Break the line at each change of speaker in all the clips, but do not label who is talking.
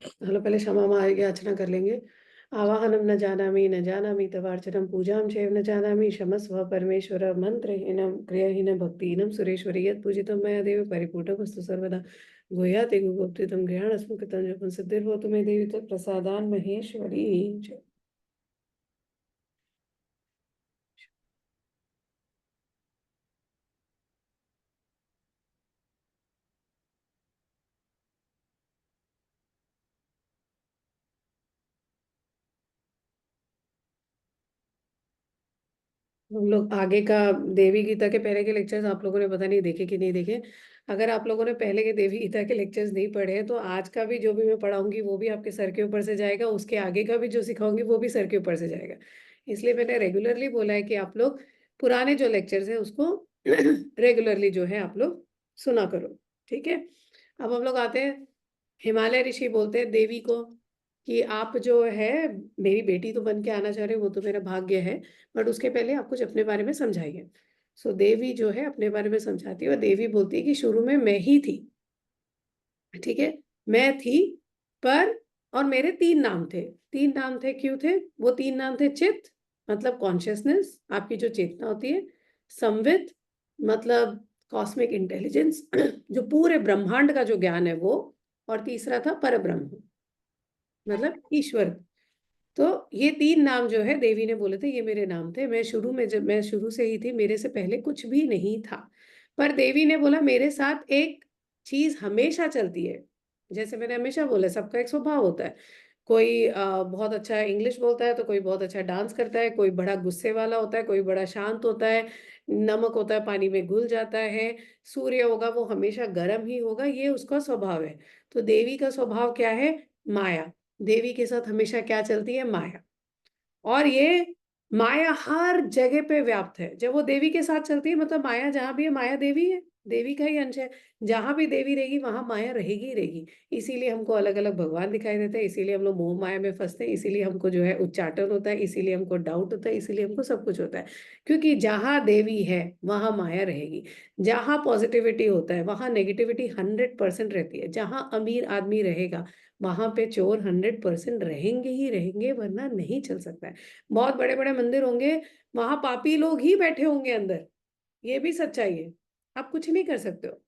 Hello, पहले क्षमा मार्गे याचना कर लेंगे। आवाहनम न जानामि न जानामि तवार्चनम पूजाम चैव न जानामि क्षमस्व परमेश्वर मंत्रहीनम क्रियाहीनम भक्तिहीनम सुरेश्वरी यत् पूजितं मया देवी परिपूर्णमस्तु सर्वदा गुह्याते गुप्तितं गृहाणस्मि कृतं जपं सिद्धिर्भवतु मे देवी तत्प्रसादान् महेश्वरी। जय। हम लोग आगे का देवी गीता के पहले के लेक्चर्स आप लोगों ने पता नहीं देखे कि नहीं देखे। अगर आप लोगों ने पहले के देवी गीता के लेक्चर्स नहीं पढ़े हैं तो आज का भी जो भी मैं पढ़ाऊंगी वो भी आपके सर के ऊपर से जाएगा, उसके आगे का भी जो सिखाऊंगी वो भी सर के ऊपर से जाएगा। इसलिए मैंने रेगुलरली बोला है कि आप लोग पुराने जो लेक्चर्स हैं उसको रेगुलरली जो है आप लोग सुना करो। ठीक है। अब हम लोग आते हैं। हिमालय ऋषि बोलते हैं देवी को कि आप जो है मेरी बेटी तो बन के आना चाह रहे हो, वो तो मेरा भाग्य है, बट उसके पहले आप कुछ अपने बारे में समझाइए। सो देवी जो है अपने बारे में समझाती है और देवी बोलती है कि शुरू में मैं ही थी। ठीक है। मैं थी पर, और मेरे तीन नाम थे। तीन नाम थे, क्यों थे वो तीन नाम थे? चित्त मतलब कॉन्शियसनेस, आपकी जो चेतना होती है। संवित मतलब कॉस्मिक इंटेलिजेंस जो पूरे ब्रह्मांड का जो ज्ञान है वो। और तीसरा था परब्रह्म मतलब ईश्वर। तो ये तीन नाम जो है देवी ने बोले थे ये मेरे नाम थे। मैं शुरू में, जब मैं शुरू से ही थी, मेरे से पहले कुछ भी नहीं था। पर देवी ने बोला मेरे साथ एक चीज हमेशा चलती है। जैसे मैंने हमेशा बोला सबका एक स्वभाव होता है। कोई बहुत अच्छा इंग्लिश बोलता है तो कोई बहुत अच्छा डांस करता है, कोई बड़ा गुस्से वाला होता है, कोई बड़ा शांत होता है। नमक होता है पानी में घुल जाता है। सूर्य होगा वो हमेशा गर्म ही होगा, ये उसका स्वभाव है। तो देवी का स्वभाव क्या है? माया। देवी के साथ हमेशा क्या चलती है? माया। और ये माया हर जगह पे व्याप्त है। जब वो देवी के साथ चलती है मतलब माया जहां भी है माया देवी है, देवी का ही अंश है। जहां भी देवी रहेगी वहां माया रहेगी ही रहेगी। इसीलिए हमको अलग अलग भगवान दिखाई देते हैं, इसीलिए हम लोग मोह माया में फंसते हैं, इसीलिए हमको जो है उच्चाटन होता है, इसीलिए हमको डाउट होता है, इसीलिए हमको सब कुछ होता है। क्योंकि जहां देवी है वहां माया रहेगी। जहां पॉजिटिविटी होता है वहां नेगेटिविटी 100% रहती है। जहां अमीर आदमी रहेगा वहां पे चोर 100% रहेंगे ही रहेंगे, वरना नहीं चल सकता है। बहुत बड़े बड़े मंदिर होंगे, वहां पापी लोग ही बैठे होंगे अंदर। ये भी सच्चाई है। आप कुछ नहीं कर सकते हो।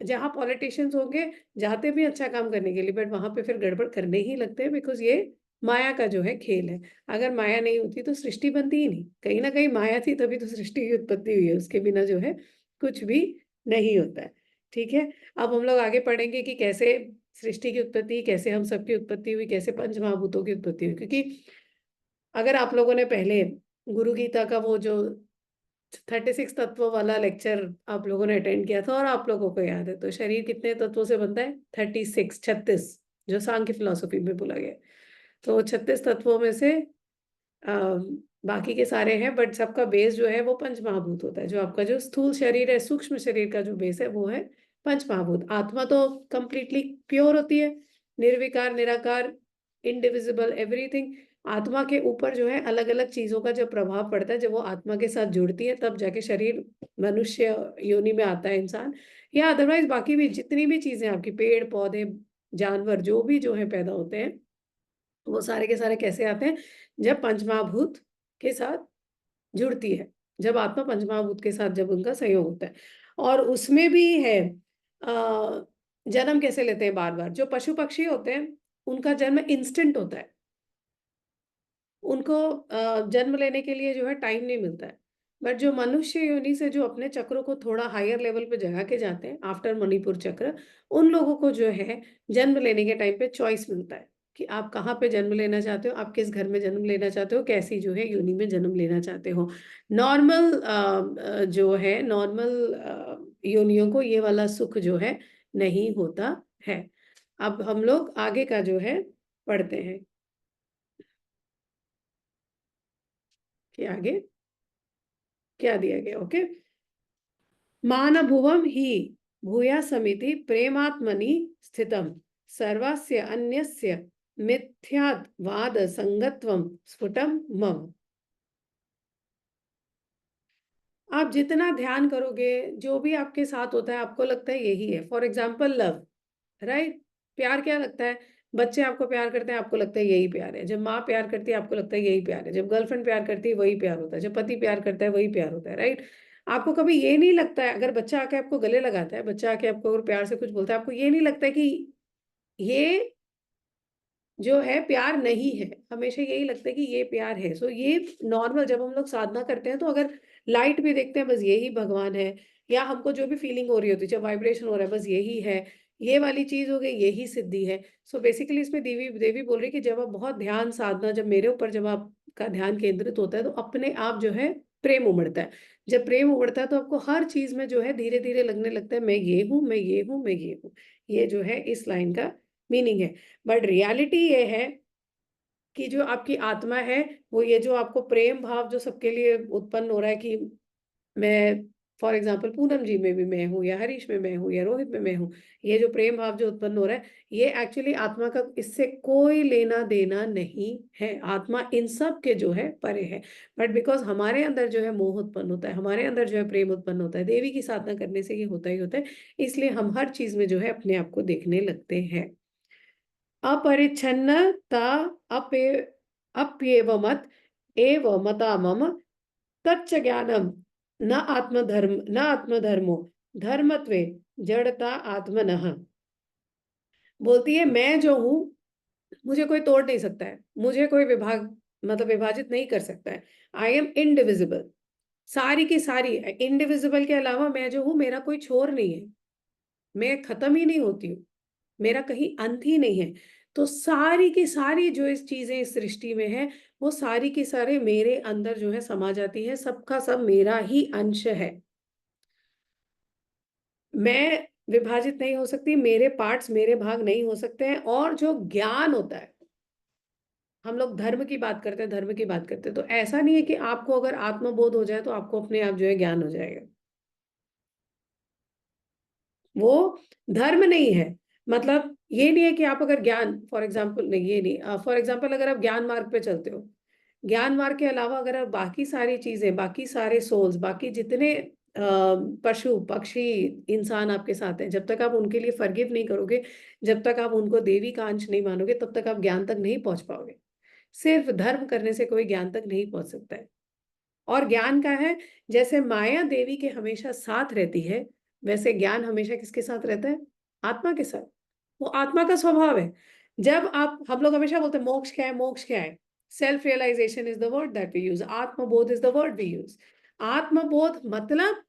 जहां पॉलिटिशियंस होंगे, जाते भी अच्छा काम करने के लिए, बट वहां पे फिर गड़बड़ करने ही लगते हैं, बिकॉज ये माया का जो है खेल है। अगर माया नहीं होती तो सृष्टि बनती ही नहीं। कहीं ना कहीं माया थी तभी तो सृष्टि की उत्पत्ति हुई है, उसके बिना जो है कुछ भी नहीं होता है। ठीक है। अब हम लोग आगे पढ़ेंगे कि कैसे सृष्टि की उत्पत्ति, कैसे हम सबकी उत्पत्ति हुई, कैसे पंच महाभूतों की उत्पत्ति हुई। क्योंकि अगर आप लोगों ने पहले गुरु गीता का वो जो 36 तत्वों वाला लेक्चर आप लोगों ने अटेंड किया था और आप लोगों को याद है, तो शरीर कितने तत्वों से बनता है? 36, 36, जो सांख्य फिलोसफी में बोला गया है। तो 36 तत्वों में से आ, बाकी के सारे हैं, बट सबका बेस जो है वो पंच महाभूत होता है। जो आपका जो स्थूल शरीर है, सूक्ष्म शरीर का जो बेस है वो है पंच महाभूत। आत्मा तो कंप्लीटली प्योर होती है, निर्विकार निराकार, इनडिविजिबल एवरीथिंग। आत्मा के ऊपर जो है अलग अलग चीजों का जब प्रभाव पड़ता है, जब वो आत्मा के साथ जुड़ती है तब जाके शरीर मनुष्य योनि में आता है इंसान। या अदरवाइज बाकी भी जितनी भी चीजें आपकी पेड़ पौधे जानवर जो भी जो है पैदा होते हैं, वो सारे के सारे कैसे आते हैं? जब पंचमहाभूत के साथ जुड़ती है, जब आत्मा पंचमहाभूत के साथ जब उनका संयोग होता है। और उसमें भी है जन्म कैसे लेते हैं बार बार। जो पशु पक्षी होते हैं उनका जन्म इंस्टेंट होता है। उनको जन्म लेने के लिए जो है टाइम नहीं मिलता है। बट जो मनुष्य योनि से जो अपने चक्रों को थोड़ा हायर लेवल पे जगा के जाते हैं आफ्टर मणिपुर चक्र, उन लोगों को जो है जन्म लेने के टाइम पे चॉइस मिलता है कि आप कहाँ पे जन्म लेना चाहते हो, आप किस घर में जन्म लेना चाहते हो, कैसी जो है योनि में जन्म लेना चाहते हो। नॉर्मल जो है नॉर्मल योनियों को ये वाला सुख जो है नहीं होता है। अब हम लोग आगे का जो है पढ़ते हैं कि आगे क्या दिया गया। ओके। मानभुवम ही भूया समिति प्रेमात्मनि स्थितम सर्वस्य अन्यस्य मिथ्यात् वाद संगत्वम स्फुटम मम। आप जितना ध्यान करोगे जो भी आपके साथ होता है आपको लगता है यही है। For example love, right? प्यार क्या लगता है? बच्चे आपको प्यार करते हैं, आपको लगता है यही प्यार है। जब माँ प्यार करती है, आपको लगता है यही प्यार है। जब गर्लफ्रेंड प्यार करती है, वही प्यार होता है। जब पति प्यार करता है, वही प्यार होता है, राइट? आपको कभी ये नहीं लगता है, अगर बच्चा आके आपको गले लगाता है, बच्चा आके आपको अगर प्यार से कुछ बोलता है, आपको ये नहीं लगता है कि ये जो है प्यार नहीं है, हमेशा यही लगता है कि ये प्यार है। सो ये नॉर्मल जब हम लोग साधना करते हैं तो अगर लाइट भी देखते हैं बस यही भगवान है, या हमको जो भी फीलिंग हो रही होती है, जब वाइब्रेशन हो रहा है बस यही है, ये वाली चीज हो गई, यही सिद्धि है। सो बेसिकली इसमें देवी देवी बोल रही है कि जब आप बहुत ध्यान साधना, जब मेरे ऊपर जब आपका ध्यान केंद्रित होता है तो अपने आप जो है प्रेम उमड़ता है। जब प्रेम उमड़ता है तो आपको हर चीज में जो है धीरे धीरे लगने लगता है मैं ये हूँ, मैं ये हूँ, मैं ये हूँ। ये जो है इस लाइन का मीनिंग है। बट रियलिटी ये है कि जो आपकी आत्मा है, वो ये जो आपको प्रेम भाव जो सबके लिए उत्पन्न हो रहा है कि मैं, फॉर एग्जाम्पल पूनम जी में भी मैं हूँ, या हरीश में मैं हूँ, या रोहित में मैं हूँ, ये जो प्रेम भाव जो उत्पन्न हो रहा है, ये एक्चुअली आत्मा का इससे कोई लेना देना नहीं है। आत्मा इन सब के जो है परे है। बट बिकॉज हमारे अंदर जो है मोह उत्पन्न होता है, हमारे अंदर जो है प्रेम उत्पन्न होता है, देवी की साधना करने से ये होता ही होता है। इसलिए हम हर चीज में जो है अपने आप को देखने लगते हैं। अपरिच्छन्नता अपे अप्येवमत एव मता मम तच्च ज्ञानम न आत्मधर्म न आत्मधर्मो धर्मत्वे जड़ता आत्मनः। बोलती है मैं जो हूँ, मुझे कोई तोड़ नहीं सकता है, मुझे कोई विभाग मतलब विभाजित नहीं कर सकता है। आई एम इनडिविजिबल, सारी की सारी। इनडिविजिबल के अलावा मैं जो हूँ, मेरा कोई छोर नहीं है, मैं खत्म ही नहीं होती हूँ, मेरा कहीं अंत ही नहीं है। तो सारी की सारी जो इस चीजें इस सृष्टि में है, वो सारी की सारे मेरे अंदर जो है समा जाती है, सबका सब मेरा ही अंश है। मैं विभाजित नहीं हो सकती, मेरे पार्ट्स मेरे भाग नहीं हो सकते हैं। और जो ज्ञान होता है, हम लोग धर्म की बात करते हैं, धर्म की बात करते हैं, तो ऐसा नहीं है कि आपको अगर आत्मबोध हो जाए तो आपको अपने आप जो है ज्ञान हो जाएगा। वो धर्म नहीं है। मतलब ये नहीं है कि आप अगर ज्ञान, फॉर एग्जाम्पल, नहीं ये नहीं, फॉर एग्जाम्पल अगर आप ज्ञान मार्ग पे चलते हो, ज्ञान मार्ग के अलावा अगर आप बाकी सारी चीजें, बाकी सारे सोल्स, बाकी जितने पशु पक्षी इंसान आपके साथ हैं, जब तक आप उनके लिए फॉरगिव नहीं करोगे, जब तक आप उनको देवी का अंश नहीं मानोगे, तब तक आप ज्ञान तक नहीं पहुंच पाओगे। सिर्फ धर्म करने से कोई ज्ञान तक नहीं पहुंच सकता है। और ज्ञान का है, जैसे माया देवी के हमेशा साथ रहती है, वैसे ज्ञान हमेशा किसके साथ रहता है? आत्मा के साथ। वो आत्मा का स्वभाव है। जब आप, हम लोग हमेशा बोलते हैं मोक्ष क्या है, मोक्ष क्या है? Self realization is the word that we use, atmabodh is the word we use. आत्मबोध मतलब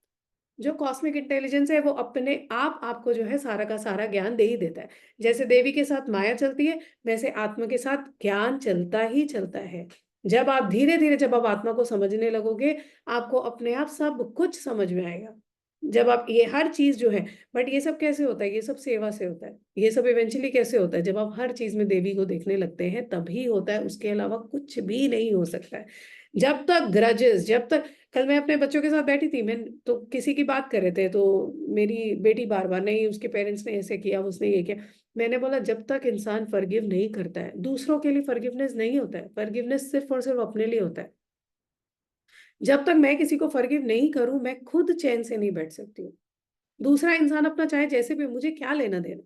जो कॉस्मिक इंटेलिजेंस है, वो अपने आप आपको जो है सारा का सारा ज्ञान दे ही देता है। जैसे देवी के साथ माया चलती है, वैसे आत्मा के साथ ज्ञान चलता ही चलता है। जब आप धीरे धीरे, जब आप आत्मा को समझने लगोगे, आपको अपने आप सब कुछ समझ में आएगा। जब आप ये हर चीज जो है, बट ये सब कैसे होता है? ये सब सेवा से होता है। ये सब इवेंचुअली कैसे होता है? जब आप हर चीज में देवी को देखने लगते हैं तभी होता है, उसके अलावा कुछ भी नहीं हो सकता है। जब तक ग्रजेस, जब तक, कल मैं अपने बच्चों के साथ बैठी थी, मैं तो किसी की बात कर रहे थे, तो मेरी बेटी बार बार, नहीं उसके पेरेंट्स ने ऐसे किया, उसने ये किया। मैंने बोला जब तक इंसान फॉरगिव नहीं करता है, दूसरों के लिए फॉरगिवनेस नहीं होता है, फॉरगिवनेस सिर्फ और सिर्फ अपने लिए होता है। जब तक मैं किसी को फॉरगिव नहीं करूं, मैं खुद चैन से नहीं बैठ सकती हूँ। दूसरा इंसान अपना चाहे जैसे भी, मुझे क्या लेना देना?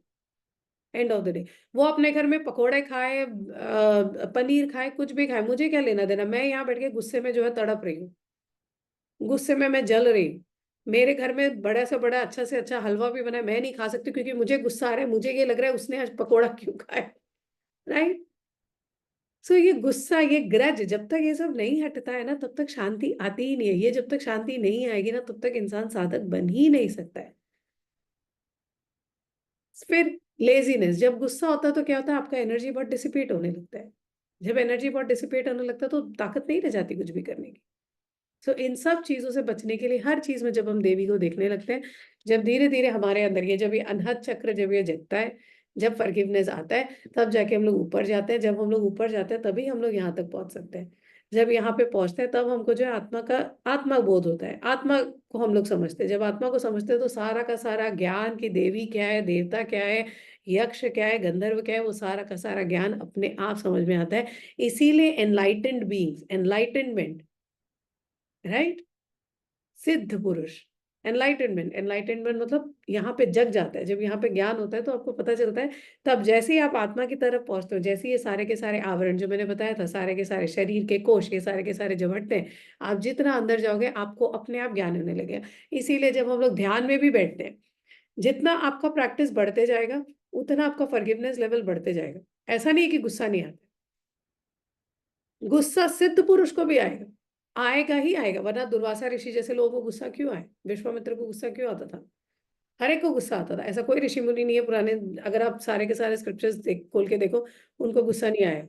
एंड ऑफ द डे वो अपने घर में पकोड़े खाए, पनीर खाए, कुछ भी खाए, मुझे क्या लेना देना? मैं यहाँ बैठ के गुस्से में जो है तड़प रही हूँ, गुस्से में मैं जल रही हूँ। मेरे घर में बड़ा से बड़ा अच्छा से अच्छा हलवा भी बना है, मैं नहीं खा सकती क्योंकि मुझे गुस्सा आ रहा है, मुझे ये लग रहा है उसने आज पकोड़ा क्यों खाया, राइट? सो ये गुस्सा, ये ग्रज, जब तक ये सब नहीं हटता है ना, तब तक शांति आती ही नहीं है। ये जब तक शांति नहीं आएगी ना, तब तक इंसान साधक बन ही नहीं सकता है। फिर लेजीनेस, जब गुस्सा होता है तो क्या होता है? आपका एनर्जी बहुत डिसिपेट होने लगता है। जब एनर्जी बहुत डिसिपेट होने लगता है तो ताकत नहीं रह जाती कुछ भी करने की। सो इन सब चीजों से बचने के लिए हर चीज में जब हम देवी को देखने लगते हैं, जब धीरे धीरे हमारे अंदर ये, जब ये अनहद चक्र जब ये जगता है, जब फॉरगिवनेस आता है, तब जाके हम लोग ऊपर जाते हैं। जब हम लोग ऊपर जाते हैं तभी हम लोग यहाँ तक पहुंच सकते हैं। जब यहाँ पे पहुंचते हैं तब हमको जो है आत्मा का, आत्मा बोध होता है, आत्मा को हम लोग समझते हैं। जब आत्मा को समझते हैं तो सारा का सारा ज्ञान की देवी क्या है, देवता क्या है, यक्ष क्या है, गंधर्व क्या है, वो सारा का सारा ज्ञान अपने आप समझ में आता है। इसीलिए एनलाइटेंड बीइंग्स, एनलाइटेनमेंट, राइट, सिद्ध पुरुष, एनलाइटनमेंट, एनलाइटनमेंट मतलब यहाँ पे जग जाता है, जब यहाँ पे ज्ञान होता है तो आपको पता चलता है। तब जैसे ही आप आत्मा की तरफ पहुंचते हो, जैसे ही ये सारे के सारे आवरण जो मैंने बताया था, सारे के सारे शरीर के कोश, ये सारे के सारे जब हटते हैं, आप जितना अंदर जाओगे आपको अपने आप ज्ञान होने लगेगा। इसीलिए जब हम लोग ध्यान में भी बैठते हैं, जितना आपका प्रैक्टिस बढ़ते जाएगा उतना आपका फॉरगिवनेस लेवल बढ़ते जाएगा। ऐसा नहीं है कि गुस्सा नहीं आता, गुस्सा सिद्ध पुरुष को भी आएगा, आएगा ही आएगा, वरना दुर्वासा ऋषि जैसे लोगों को गुस्सा क्यों आए, विश्वामित्र को गुस्सा क्यों आता था? हर एक को गुस्सा आता था, ऐसा कोई ऋषि मुनि नहीं है पुराने, अगर आप सारे के सारे स्क्रिप्चर्स खोल के देखो, उनको गुस्सा नहीं आया।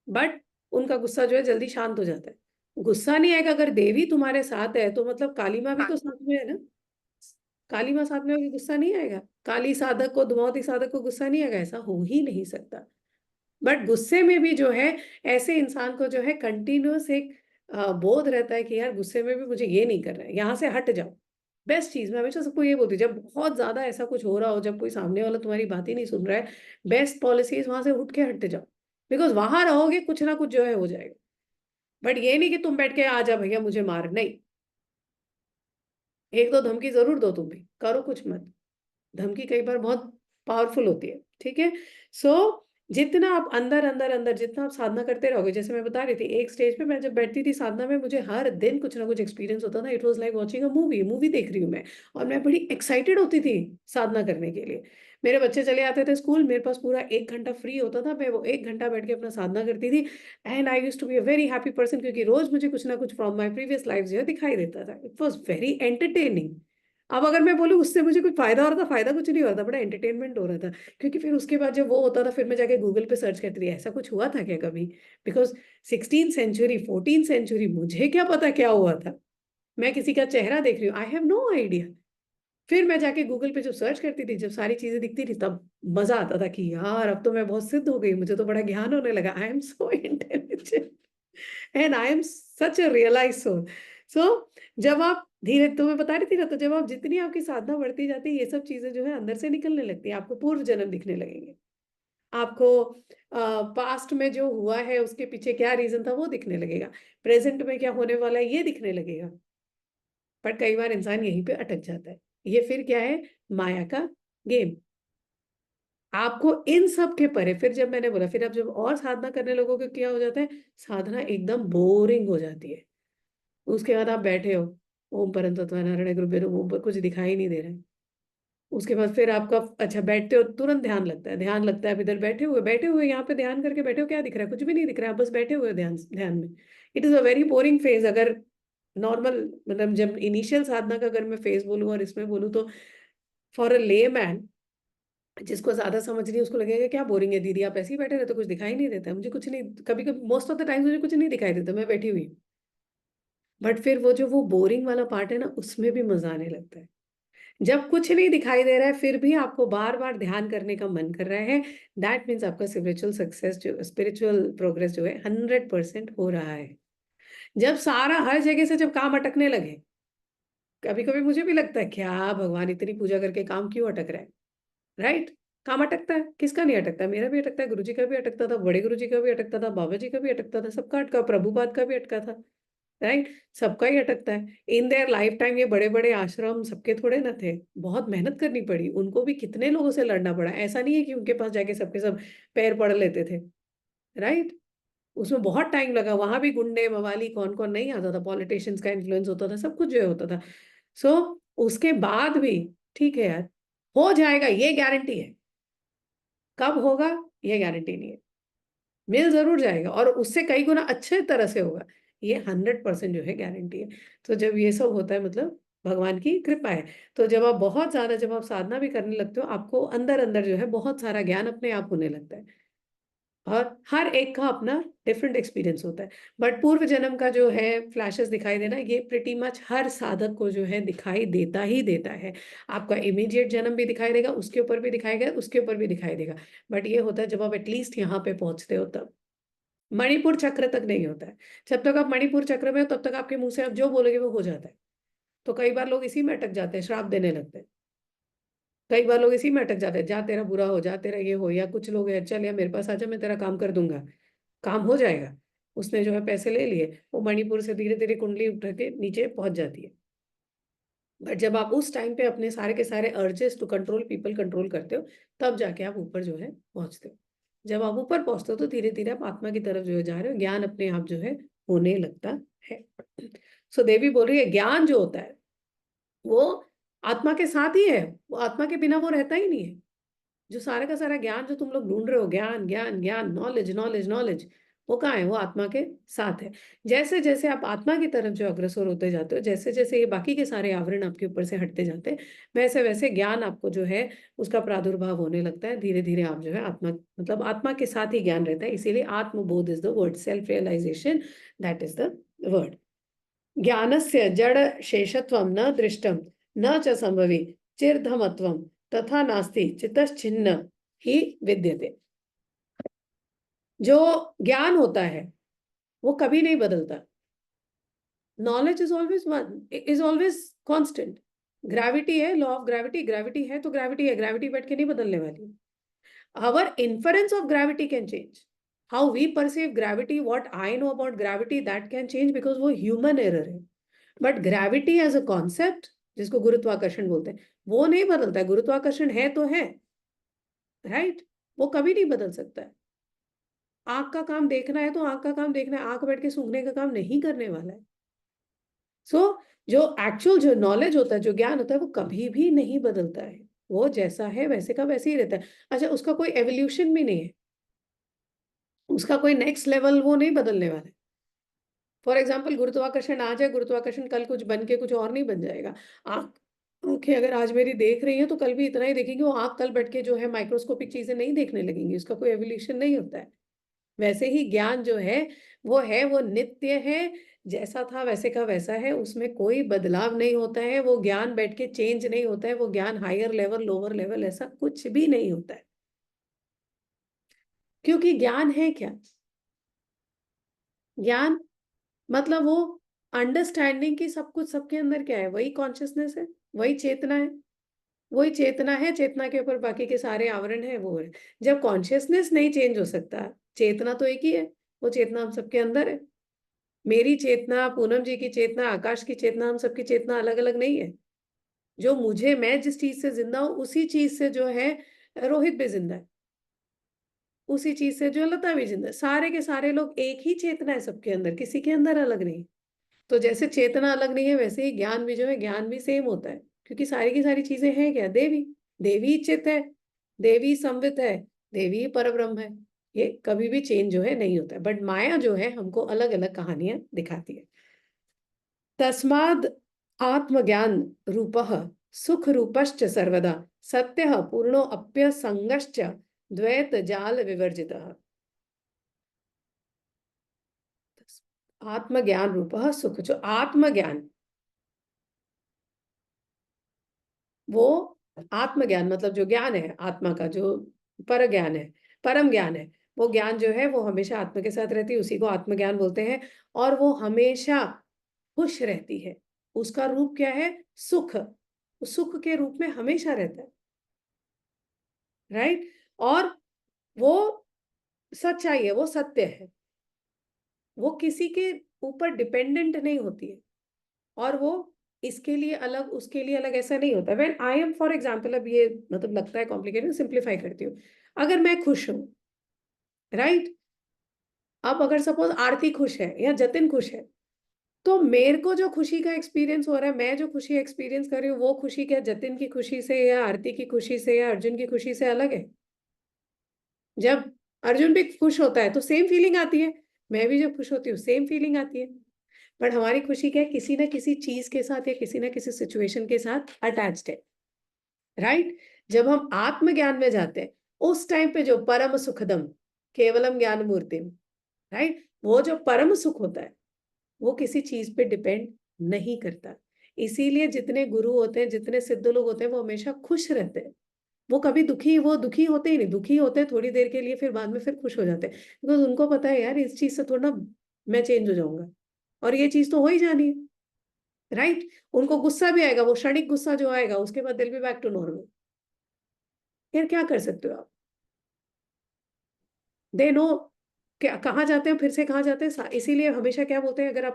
बट उनका गुस्सा जो है जल्दी शांत हो जाता है। गुस्सा नहीं आएगा, अगर देवी तुम्हारे साथ है तो मतलब काली माँ भी तो साथ में है ना। काली माँ साथ में होगी, गुस्सा नहीं आएगा? काली साधक को, धुमावती साधक को गुस्सा नहीं आएगा? ऐसा हो ही नहीं सकता। बट गुस्से में भी जो है, ऐसे इंसान को जो है कंटिन्यूअस एक बोध रहता है कि यार गुस्से में भी मुझे ये नहीं करना है, यहाँ से हट जाओ। बेस्ट चीज मैं हमेशा सबको ये बोलती हूँ, जब बहुत ज्यादा ऐसा कुछ हो रहा हो, जब कोई सामने वाला तुम्हारी बात ही नहीं सुन रहा है, बेस्ट पॉलिसी वहां से उठ के हट जाओ। बिकॉज वहां रहोगे कुछ ना कुछ जो है हो जाएगा। बट ये नहीं कि तुम बैठ के आ जा भैया मुझे मार, नहीं। एक दो धमकी जरूर दो, तुम भी करो कुछ मत। धमकी कई बार बहुत पावरफुल होती है, ठीक है। सो जितना आप अंदर अंदर अंदर, जितना आप साधना करते रहोगे, जैसे मैं बता रही थी, एक स्टेज पे मैं जब बैठती थी साधना में, मुझे हर दिन कुछ ना कुछ एक्सपीरियंस होता था। It was like watching a movie, movie देख रही हूँ मैं। और मैं बड़ी एक्साइटेड होती थी साधना करने के लिए। मेरे बच्चे चले आते थे स्कूल, मेरे पास पूरा 1 घंटा फ्री होता था, मैं वो 1 घंटा बैठ के अपना साधना करती थी। And I use to be a very happy person, क्योंकि रोज मुझे कुछ ना कुछ फ्रॉम माई प्रीवियस लाइफ जो है दिखाई देता था। It was very entertaining. अब अगर मैं बोलूँ उससे मुझे कोई फायदा हो रहा था, फायदा कुछ नहीं हो रहा था, बड़ा एंटरटेनमेंट हो रहा था। क्योंकि फिर उसके बाद जब वो होता था, फिर मैं जाके गूगल पे सर्च करती थी ऐसा कुछ हुआ था क्या कभी। Because 16th century, 14th century, मुझे क्या पता क्या हुआ था। मैं किसी का चेहरा देख रही हूँ, आई हैव नो आइडिया। फिर मैं जाके गूगल पे जब सर्च करती थी, जब सारी चीजें दिखती थी, तब मजा आता था कि यार अब तो मैं बहुत सिद्ध हो गई, मुझे तो बड़ा ज्ञान होने लगा, I am so intelligent and I am such a realize soul. So जब आप धीरे, तो मैं बता रही थी ना, तो जब आप जितनी आपकी साधना बढ़ती जाती है, ये सब चीजें जो है अंदर से निकलने लगती है, आपको पूर्व जन्म दिखने लगेंगे। आपको पास्ट में जो हुआ है उसके पीछे क्या रीजन था वो दिखने लगेगा। प्रेजेंट में क्या होने वाला है ये दिखने लगेगा। पर कई बार इंसान यहीं पे अटक जाता है। ये फिर क्या है? माया का गेम। आपको इन सब के परे, फिर जब मैंने बोला, फिर आप जब और साधना करने लगोगे क्या हो जाता है? साधना एकदम बोरिंग हो जाती है। उसके बाद आप बैठे हो, ओम परम तत्व गुरु ओम पर कुछ दिखाई नहीं दे रहा है। उसके बाद फिर आपका, अच्छा बैठते हो, तुरंत ध्यान लगता है, ध्यान लगता है। आप इधर बैठे हुए यहाँ पे ध्यान करके बैठे हो, क्या दिख रहा है? कुछ भी नहीं दिख रहा है, आप बस बैठे हुए हो ध्यान ध्यान में। It is a very boring phase. अगर नॉर्मल, मतलब जब इनिशियल साधना का अगर मैं फेज बोलूँ और इसमें बोलूँ, तो फॉर अ ले मैन, जिसको ज्यादा समझ नहीं है, उसको लगेगा क्या बोरिंग है दीदी, आप ऐसे ही बैठे रहते, कुछ दिखाई नहीं देता है। मुझे कुछ नहीं, कभी कभी मोस्ट ऑफ द टाइम्स मुझे कुछ नहीं दिखाई देता, मैं बैठी हुई। बट फिर वो जो वो बोरिंग वाला पार्ट है ना, उसमें भी मजा आने लगता है। जब कुछ नहीं दिखाई दे रहा है फिर भी आपको बार बार ध्यान करने का मन कर रहा है, दैट मीन्स आपका स्पिरिचुअल सक्सेस, जो स्पिरिचुअल प्रोग्रेस जो है 100% हो रहा है। जब सारा हर जगह से जब काम अटकने लगे, कभी कभी मुझे भी लगता है क्या भगवान इतनी पूजा करके काम क्यों अटक रहा है। राइट? काम अटकता है, किसका नहीं अटकता? मेरा भी अटकता है, गुरु जी का भी अटकता था, बड़े गुरु जी का भी अटकता था, बाबा जी का भी अटकता था, सबका अटका, प्रभुपाद का भी अटका था। राइट? सबका ही अटकता है इन देयर लाइफ टाइम। ये बड़े बड़े आश्रम सबके थोड़े ना थे, बहुत मेहनत करनी पड़ी उनको भी, कितने लोगों से लड़ना पड़ा। ऐसा नहीं है कि उनके पास जाके सबके सब पैर पड़ लेते थे। राइट? उसमें बहुत टाइम लगा, वहां भी गुंडे मवाली कौन कौन नहीं आता था, पॉलिटिशियंस का इन्फ्लुएंस होता था, सब कुछ जो है होता था। सो उसके बाद भी ठीक है यार, हो जाएगा ये गारंटी है। कब होगा ये गारंटी नहीं है, मिल जरूर जाएगा, और उससे कई गुना अच्छे तरह से होगा, ये 100% जो है गारंटी है। तो जब ये सब होता है, मतलब भगवान की कृपा है। तो जब आप बहुत ज्यादा, जब आप साधना भी करने लगते हो, आपको अंदर अंदर जो है बहुत सारा ज्ञान अपने आप होने लगता है। और हर एक का अपना डिफरेंट एक्सपीरियंस होता है। बट पूर्व जन्म का जो है फ्लैशेस दिखाई देना, ये प्रिटी मच हर साधक को जो है दिखाई देता ही देता है। आपका इमीडिएट जन्म भी दिखाई देगा, उसके ऊपर भी दिखाई देगा, उसके ऊपर भी दिखाई देगा। बट ये होता है जब आप एटलीस्ट यहाँ पे पहुंचते हो तब। मणिपुर चक्र तक नहीं होता है। जब तक आप मणिपुर चक्र में हो तब तक आपके मुंह से आप जो बोलोगे वो हो जाता है। तो कई बार लोग इसी में अटक जाते हैं, श्राप देने लगते हैं। कई बार लोग इसी में अटक जाते हैं, जा तेरा बुरा हो, जा तेरा ये हो, या कुछ लोग हैं चल या मेरे पास आजा मैं तेरा काम कर दूंगा, काम हो जाएगा। उसने जो है पैसे ले लिए, वो मणिपुर से धीरे धीरे कुंडली उठ के नीचे पहुंच जाती है। बट जब आप उस टाइम पे अपने सारे के सारे urges to control people control करते हो, तब जाके आप ऊपर जो है पहुंचते हो। जब आप ऊपर पहुंचते हो तो धीरे धीरे आप आत्मा की तरफ जो है जा रहे हो, ज्ञान अपने आप जो है होने लगता है। सो देवी बोल रही है ज्ञान जो होता है वो आत्मा के साथ ही है, वो आत्मा के बिना वो रहता ही नहीं है। जो सारे का सारा ज्ञान जो तुम लोग ढूंढ रहे हो, ज्ञान ज्ञान ज्ञान, नॉलेज नॉलेज नॉलेज, वो कहाँ है? वो आत्मा के साथ है। जैसे जैसे आप आत्मा की तरफ जो अग्रसर होते जाते हो, जैसे जैसे ये बाकी के सारे आवरण आपके ऊपर से हटते जाते हैं, वैसे वैसे ज्ञान आपको जो है उसका प्रादुर्भाव होने लगता है। धीरे धीरे आप जो है आत्मा, मतलब आत्मा के साथ ही ज्ञान रहता है। इसीलिए atmabodh is the word, self realization, that is the word. ज्ञानस्य जड़ शेषत्वं न दृष्टम न च संभवी चिरधमत्वं तथा नास्ति चितश्छिन्न ही विद्यते। जो ज्ञान होता है वो कभी नहीं बदलता। Knowledge is always one, is always constant. Gravity है, लॉ ऑफ ग्रेविटी, ग्रेविटी है तो ग्रेविटी है, ग्रेविटी बैठ के नहीं बदलने वाली। Our inference of gravity can change. How we perceive gravity, what I know about gravity, that can change because वो human error है। But gravity as a concept, जिसको गुरुत्वाकर्षण बोलते हैं, वो नहीं बदलता है। गुरुत्वाकर्षण है तो है, राइट? वो कभी नहीं बदल सकता है। आंख का काम देखना है तो आंख का काम देखना है, आंख बैठ के सूंघने का काम नहीं करने वाला है। सो जो एक्चुअल जो नॉलेज होता है, जो ज्ञान होता है, वो कभी भी नहीं बदलता है। वो जैसा है वैसे का वैसे ही रहता है। अच्छा, उसका कोई एवोल्यूशन भी नहीं है, उसका कोई नेक्स्ट लेवल वो नहीं बदलने वाला है। फॉर एग्जाम्पल गुरुत्वाकर्षण आज है, गुरुत्वाकर्षण कल कुछ बन के कुछ और नहीं बन जाएगा। आंख, आंखें अगर आज मेरी देख रही है तो कल भी इतना ही देखेंगे। वो आंख कल बैठ के जो है माइक्रोस्कोपिक चीजें नहीं देखने लगेंगी, उसका कोई एवोल्यूशन नहीं होता है। वैसे ही ज्ञान जो है वो नित्य है। जैसा था वैसे का वैसा है, उसमें कोई बदलाव नहीं होता है। वो ज्ञान बैठ के चेंज नहीं होता है। वो ज्ञान हायर लेवल लोअर लेवल ऐसा कुछ भी नहीं होता है। क्योंकि ज्ञान है क्या? ज्ञान मतलब वो अंडरस्टैंडिंग की सब कुछ सबके अंदर क्या है, वही कॉन्शियसनेस है, वही चेतना है। वही चेतना है, चेतना के ऊपर बाकी के सारे आवरण है, वो है। जब कॉन्शियसनेस नहीं चेंज हो सकता, चेतना तो एक ही है। वो चेतना हम सबके अंदर है। मेरी चेतना, पूनम जी की चेतना, आकाश की चेतना, हम सबकी चेतना अलग अलग नहीं है। जो मुझे, मैं जिस चीज से जिंदा हूं उसी चीज से जो है रोहित भी जिंदा है, उसी चीज से जो लता भी जिंदा है। सारे के सारे लोग एक ही चेतना है सबके अंदर, किसी के अंदर अलग नहीं। तो जैसे चेतना अलग नहीं है, वैसे ही ज्ञान भी जो है, ज्ञान भी सेम होता है। क्योंकि सारी की सारी चीजें हैं क्या? देवी। देवी चित है, देवी संवित है, देवी परब्रह्म है। ये कभी भी चेंज जो है नहीं होता है। बट माया जो है हमको अलग अलग कहानियां दिखाती है। तस्माद आत्मज्ञान रूपः सुख रूपश्च सर्वदा सत्यः पूर्णो अप्य संगश्च द्वैत जाल विवर्जितः। आत्मज्ञान रूपः सुख, जो आत्मज्ञान, वो आत्मज्ञान मतलब जो ज्ञान है आत्मा का, जो पर ज्ञान है, परम ज्ञान है, वो ज्ञान जो है वो हमेशा आत्मा के साथ रहती है, उसी को आत्मज्ञान बोलते हैं। और वो हमेशा खुश रहती है। उसका रूप क्या है? सुख। सुख के रूप में हमेशा रहता है, राइट? और वो सच्चाई है, वो सत्य है। वो किसी के ऊपर डिपेंडेंट नहीं होती है। और वो इसके लिए अलग उसके लिए अलग ऐसा नहीं होता। When I am for example, अब ये मतलब लगता है कॉम्प्लिकेटेड, सिंप्लीफाई करती हूँ। अगर मैं खुश हूं, राइट? अब अगर सपोज आरती खुश है या जतिन खुश है, तो मेरे को जो खुशी का एक्सपीरियंस हो रहा है, मैं जो खुशी एक्सपीरियंस कर रही हूँ, वो खुशी क्या जतिन की खुशी से या आरती की खुशी से या अर्जुन की खुशी से अलग है? जब अर्जुन भी खुश होता है तो सेम फीलिंग आती है, मैं भी जब खुश होती हूँ सेम फीलिंग आती है। बट हमारी खुशी क्या है? किसी ना किसी चीज के साथ या किसी ना किसी सिचुएशन के साथ अटैच्ड है, राइट? जब हम आत्मज्ञान में जाते हैं, उस टाइम पे जो परम सुखदम केवलम ज्ञान मूर्ति, राइट, वो जो परम सुख होता है वो किसी चीज पे डिपेंड नहीं करता। इसीलिए जितने गुरु होते हैं, जितने सिद्ध लोग होते हैं, वो हमेशा खुश रहते हैं। वो दुखी होते ही नहीं। दुखी होते हैं थोड़ी देर के लिए, फिर बाद में फिर खुश हो जाते हैं, बिकॉज उनको पता है यार इस चीज से थोड़ा मैं चेंज हो जाऊंगा, और ये चीज तो हो ही जानी है, राइट? उनको गुस्सा भी आएगा, वो क्षणिक गुस्सा जो आएगा, उसके बाद दिल भी बैक टू नॉर्मल। यार क्या कर सकते हो आप? दे नो कहाँ जाते हैं, फिर से कहाँ जाते हैं, इसीलिए हमेशा क्या बोलते हैं, अगर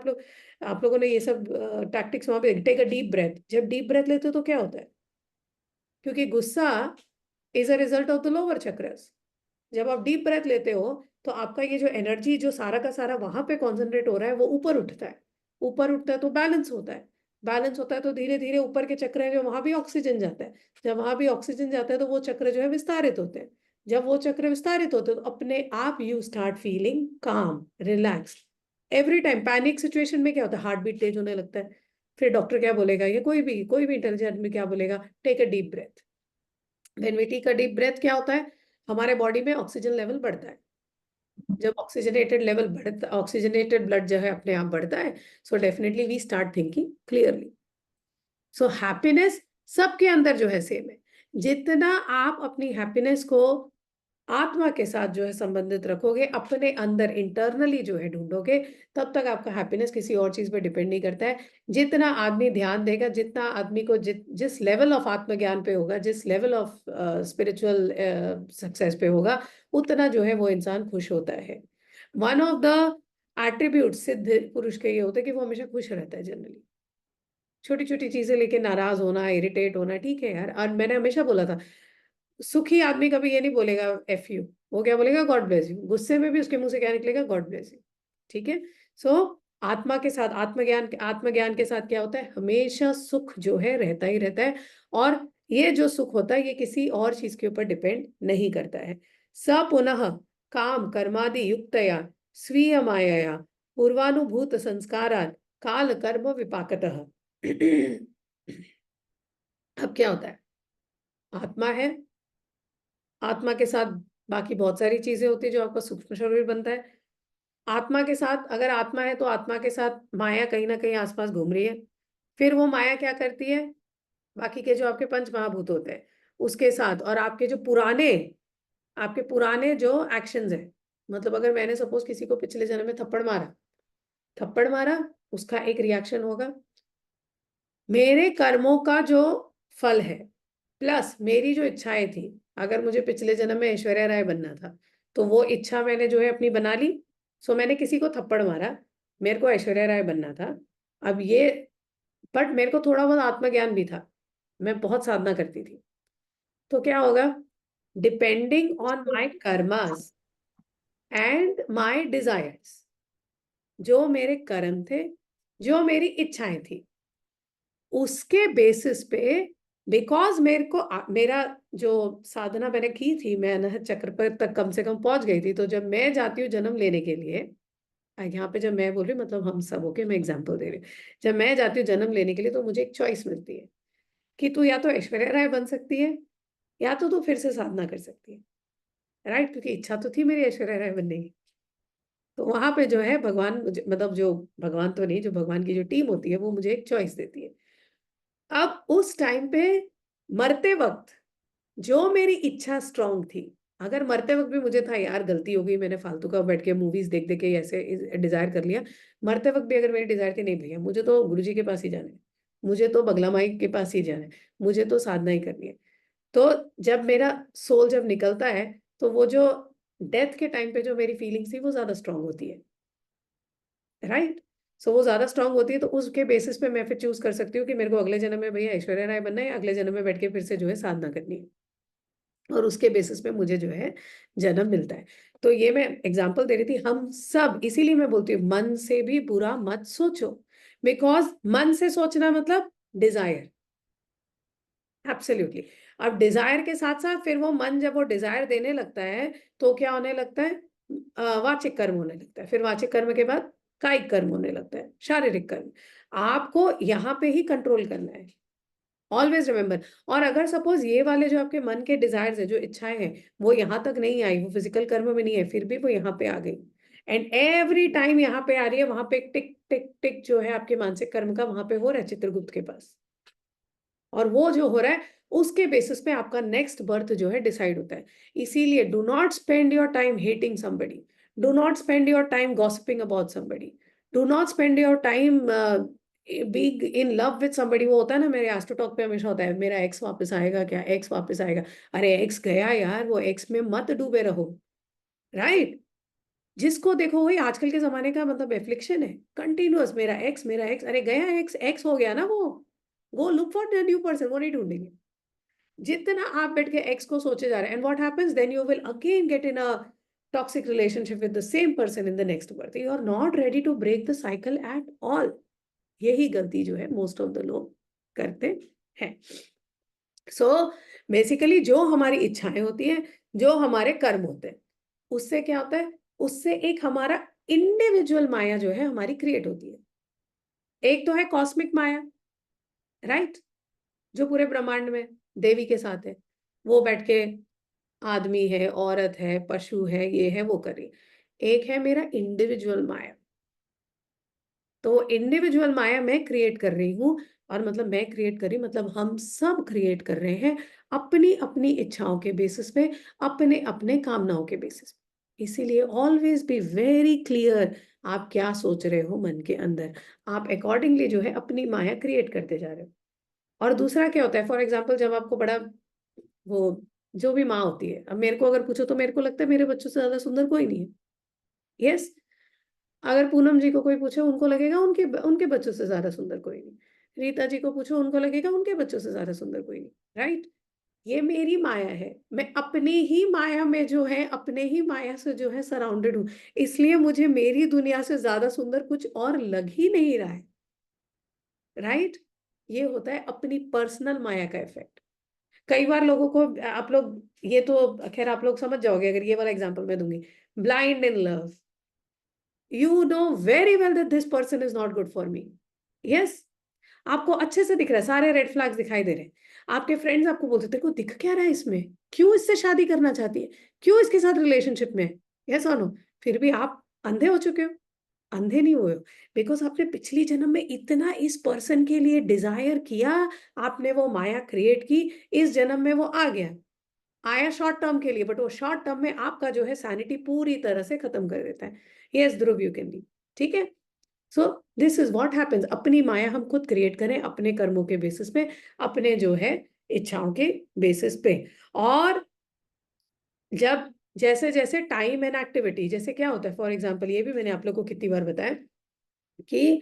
आप लोगों ने ये सब टैक्टिक्स वहां पे, टेक अ डीप ब्रेथ, जब डीप ब्रेथ लेते हो तो क्या होता है, क्योंकि गुस्सा is a result of the lower chakras. जब आप डीप ब्रेथ लेते हो तो आपका ये जो एनर्जी जो सारा का सारा वहां पे कॉन्सेंट्रेट हो रहा है वो ऊपर उठता है, ऊपर उठता है तो बैलेंस होता है, बैलेंस होता है तो धीरे धीरे ऊपर के चक्र है जो वहां भी ऑक्सीजन जाता है, जब वहां भी ऑक्सीजन जाता है तो वो चक्र जो है विस्तारित होते हैं, जब वो चक्र विस्तारित होते हैं तो अपने आप यू स्टार्ट फीलिंग काम, relax. Every time panic situation में क्या होता है, हार्ट बीट तेज होने लगता है, फिर डॉक्टर क्या बोलेगा, ये कोई भी इंटेलिजेंट आदमी क्या बोलेगा, take a deep breath. When we take a deep breath क्या होता है, हमारे बॉडी में ऑक्सीजन लेवल बढ़ता है, जब ऑक्सीजनेटेड ब्लड जो है अपने आप बढ़ता है, so definitely we start thinking clearly. So happiness सबके अंदर जो है सेम है, जितना आप अपनी हैप्पीनेस को आत्मा के साथ जो है संबंधित रखोगे, अपने अंदर इंटरनली जो है ढूंढोगे, तब तक आपका हैप्पीनेस किसी और चीज पे डिपेंड नहीं करता है। जितना आदमी ध्यान देगा, जितना आदमी को जिस लेवल ऑफ आत्मज्ञान पे होगा, जिस लेवल ऑफ स्पिरिचुअल सक्सेस पे होगा, उतना जो है वो इंसान खुश होता है। वन ऑफ द एट्रीब्यूट सिद्ध पुरुष के ये होता है कि वो हमेशा खुश रहता है जनरली। छोटी छोटी चीजें लेके नाराज होना, इरिटेट होना, ठीक है यार, और मैंने हमेशा बोला था, सुखी आदमी कभी ये नहीं बोलेगा एफ यू, वो क्या बोलेगा, गॉड ब्लेस यू। गुस्से में भी उसके मुंह से क्या निकलेगा, गॉड ब्लेस यू। ठीक है। सो आत्मा के साथ, आत्मज्ञान के साथ क्या होता है, हमेशा सुख जो है रहता ही रहता है, और ये जो सुख होता है ये किसी और चीज के ऊपर डिपेंड नहीं करता है। स पुनः काम कर्मादि युक्तया स्वीय मायया पूर्वानुभूत संस्कारात् काल कर्म विपाकतः। अब क्या होता है, आत्मा है, आत्मा के साथ बाकी बहुत सारी चीजें होती है जो आपका सूक्ष्म शरीर बनता है। आत्मा के साथ, अगर आत्मा है तो आत्मा के साथ माया कहीं ना कहीं आसपास घूम रही है, फिर वो माया क्या करती है, बाकी के जो आपके पंच महाभूत होते हैं उसके साथ, और आपके पुराने जो एक्शंस है, मतलब अगर मैंने सपोज किसी को पिछले जन्म में थप्पड़ मारा, उसका एक रिएक्शन होगा, मेरे कर्मों का जो फल है प्लस मेरी जो इच्छाएं थी, अगर मुझे पिछले जन्म में ऐश्वर्या राय बनना था तो वो इच्छा मैंने जो है अपनी बना ली, सो मैंने किसी को थप्पड़ मारा, मेरे को ऐश्वर्या राय बनना था। अब ये, बट मेरे को थोड़ा बहुत आत्मज्ञान भी था, मैं बहुत साधना करती थी, तो क्या होगा, depending on my karmas and my desires, जो मेरे कर्म थे, जो मेरी इच्छाएं थी, उसके बेसिस पे, बिकॉज मेरे को मेरा जो साधना मैंने की थी, मैं अनहद चक्र पर तक कम से कम पहुंच गई थी, तो जब मैं जाती हूँ जन्म लेने के लिए, यहाँ पे जब मैं बोल रही हूँ मतलब हम सब, ओके, मैं एग्जांपल दे रही हूँ, जब मैं जाती हूँ जन्म लेने के लिए तो मुझे एक चॉइस मिलती है कि तू या तो ऐश्वर्या राय बन सकती है, या तो तू फिर से साधना कर सकती है, राइट, क्योंकि इच्छा तो थी मेरी ऐश्वर्या राय बनने की। तो वहां पे जो है भगवान मतलब जो भगवान तो नहीं, जो भगवान की जो टीम होती है वो मुझे एक चॉइस देती है। अब उस टाइम पे मरते वक्त जो मेरी इच्छा स्ट्रांग थी, अगर मरते वक्त भी मुझे था यार गलती हो गई, मैंने फालतू का बैठ के मूवीज देख देख के ऐसे डिजायर कर लिया, मरते वक्त भी अगर मेरी डिजायर थी, नहीं भैया मुझे तो गुरु जी के पास ही जाना है, मुझे तो बगला माई के पास ही जाना है, मुझे तो साधना ही करनी है, तो जब मेरा सोल जब निकलता है तो वो जो डेथ के टाइम पे जो मेरी फीलिंग्स थी वो ज्यादा स्ट्रांग होती है, राइट। सो वो ज्यादा स्ट्रांग होती है, तो उसके बेसिस पे मैं फिर चूज कर सकती हूँ कि मेरे को अगले जन्म में भैया ऐश्वर्या राय बनना है, अगले जन्म में बैठ के फिर से जो है साधना करनी है, और उसके बेसिस पे मुझे जो है जन्म मिलता है। तो ये मैं एग्जांपल दे रही थी, हम सब, इसीलिए मैं बोलती हूँ मन से भी बुरा मत सोचो, बिकॉज मन से सोचना मतलब डिजायर, एब्सोल्युटली। अब डिजायर के साथ साथ फिर वो मन जब वो डिजायर देने लगता है तो क्या होने लगता है, वाचिक कर्म होने लगता है, फिर वाचिक कर्म के बाद कायिक कर्म होने लगता है, शारीरिक कर्म। आपको यहाँ पे ही कंट्रोल करना है, ऑलवेज रिमेम्बर। और अगर सपोज ये वाले जो आपके मन के डिजायर्स है, जो इच्छाएं हैं, वो यहाँ तक नहीं आई, वो फिजिकल कर्म में नहीं है, फिर भी वो यहाँ पे आ गई, एंड एवरी टाइम यहाँ पे आ रही है, वहां पे एक टिक टिक टिक जो है आपके मानसिक कर्म का वहां पे हो रहा है चित्रगुप्त के पास, और वो जो हो रहा है उसके बेसिस पे आपका नेक्स्ट बर्थ जो है डिसाइड होता है। इसीलिए do not spend your time hating somebody, do not spend your time gossiping about somebody, do not spend your time being in love with somebody. वो होता है ना, मेरे एस्ट्रो टॉक पे हमेशा होता है, मेरा एक्स वापस आएगा क्या, एक्स वापस आएगा, अरे एक्स गया यार, वो एक्स में मत डूबे रहो, राइट। जिसको देखो वही आजकल के जमाने का मतलब एफ्लिक्शन है, कंटिन्यूअस मेरा एक्स मेरा एक्स, अरे गया एक्स, एक्स हो गया ना वो, गो look for the new person, वो नहीं ढूंढेंगे। जितना आप बैठ के एक्स को सोचे जा रहे हैं, and what happens then, you will again get in a toxic relationship with the same person in the next birth, you are not ready to break the cycle at all. यही गलती जो है most of the लोग करते हैं। So basically जो हमारी इच्छाएं होती हैं, जो हमारे कर्म होते हैं, उससे क्या होता है, उससे एक हमारा इंडिविजुअल माया जो है हमारी क्रिएट होती है। एक तो है कॉस्मिक माया, राइट, जो पूरे ब्रह्मांड में देवी के साथ है, वो बैठ के आदमी है, औरत है, पशु है, ये है वो करे। एक है मेरा इंडिविजुअल माया, तो इंडिविजुअल माया मैं क्रिएट कर रही हूँ, और मतलब मैं क्रिएट कर रही मतलब हम सब क्रिएट कर रहे हैं अपनी अपनी इच्छाओं के बेसिस पे, अपने अपने कामनाओं के बेसिस पे। इसीलिए ऑलवेज बी वेरी क्लियर, आप क्या सोच रहे हो मन के अंदर, आप अकॉर्डिंगली जो है अपनी माया क्रिएट करते जा रहे हो। और दूसरा क्या होता है, फॉर एग्जाम्पल जब आपको बड़ा वो, जो भी माँ होती है, अब मेरे को अगर पूछो तो मेरे को लगता है मेरे बच्चों से ज्यादा सुंदर कोई नहीं है। यस, अगर पूनम जी को कोई पूछे उनको लगेगा उनके उनके बच्चों से ज्यादा सुंदर कोई नहीं। रीता जी को पूछो उनको लगेगा उनके बच्चों से ज्यादा सुंदर कोई नहीं। राइट, ये मेरी माया है, मैं अपनी ही माया में जो है, अपने ही माया से जो है सराउंडेड हूँ, इसलिए मुझे मेरी दुनिया से ज्यादा सुंदर कुछ और लग ही नहीं रहा है। राइट, ये होता है अपनी पर्सनल माया का इफेक्ट। कई बार लोगों को, आप लोग ये तो खैर आप लोग समझ जाओगे अगर ये वाला एग्जांपल मैं दूंगी, blind in love, you know very well that this person is not good for me. Yes, आपको अच्छे से दिख रहा है, सारे रेड फ्लैग्स दिखाई दे रहे हैं, आपके फ्रेंड्स आपको बोलते हैं, तेरे को दिख क्या रहा है इसमें, क्यों इससे शादी करना चाहती है, क्यों इसके साथ रिलेशनशिप में है, यस और नो, फिर भी आप अंधे हो चुके हो। अंधे नहीं हुए हो, बिकॉज आपने पिछली जन्म में इतना इस पर्सन के लिए डिजायर किया, आपने वो माया क्रिएट की, इस जन्म में वो आ गया, आया शॉर्ट टर्म के लिए, बट वो शॉर्ट टर्म में आपका जो है सैनिटी पूरी तरह से खत्म कर देता है। Yes Dhruv, you can be, ठीक है। So this is what happens, अपनी माया हम खुद क्रिएट करें अपने कर्मों के बेसिस पे, अपने जो है इच्छाओं के बेसिस पे। और जब जैसे जैसे टाइम एंड एक्टिविटी, जैसे क्या होता है, फॉर एग्जाम्पल ये भी मैंने आप लोग को कितनी बार बताया कि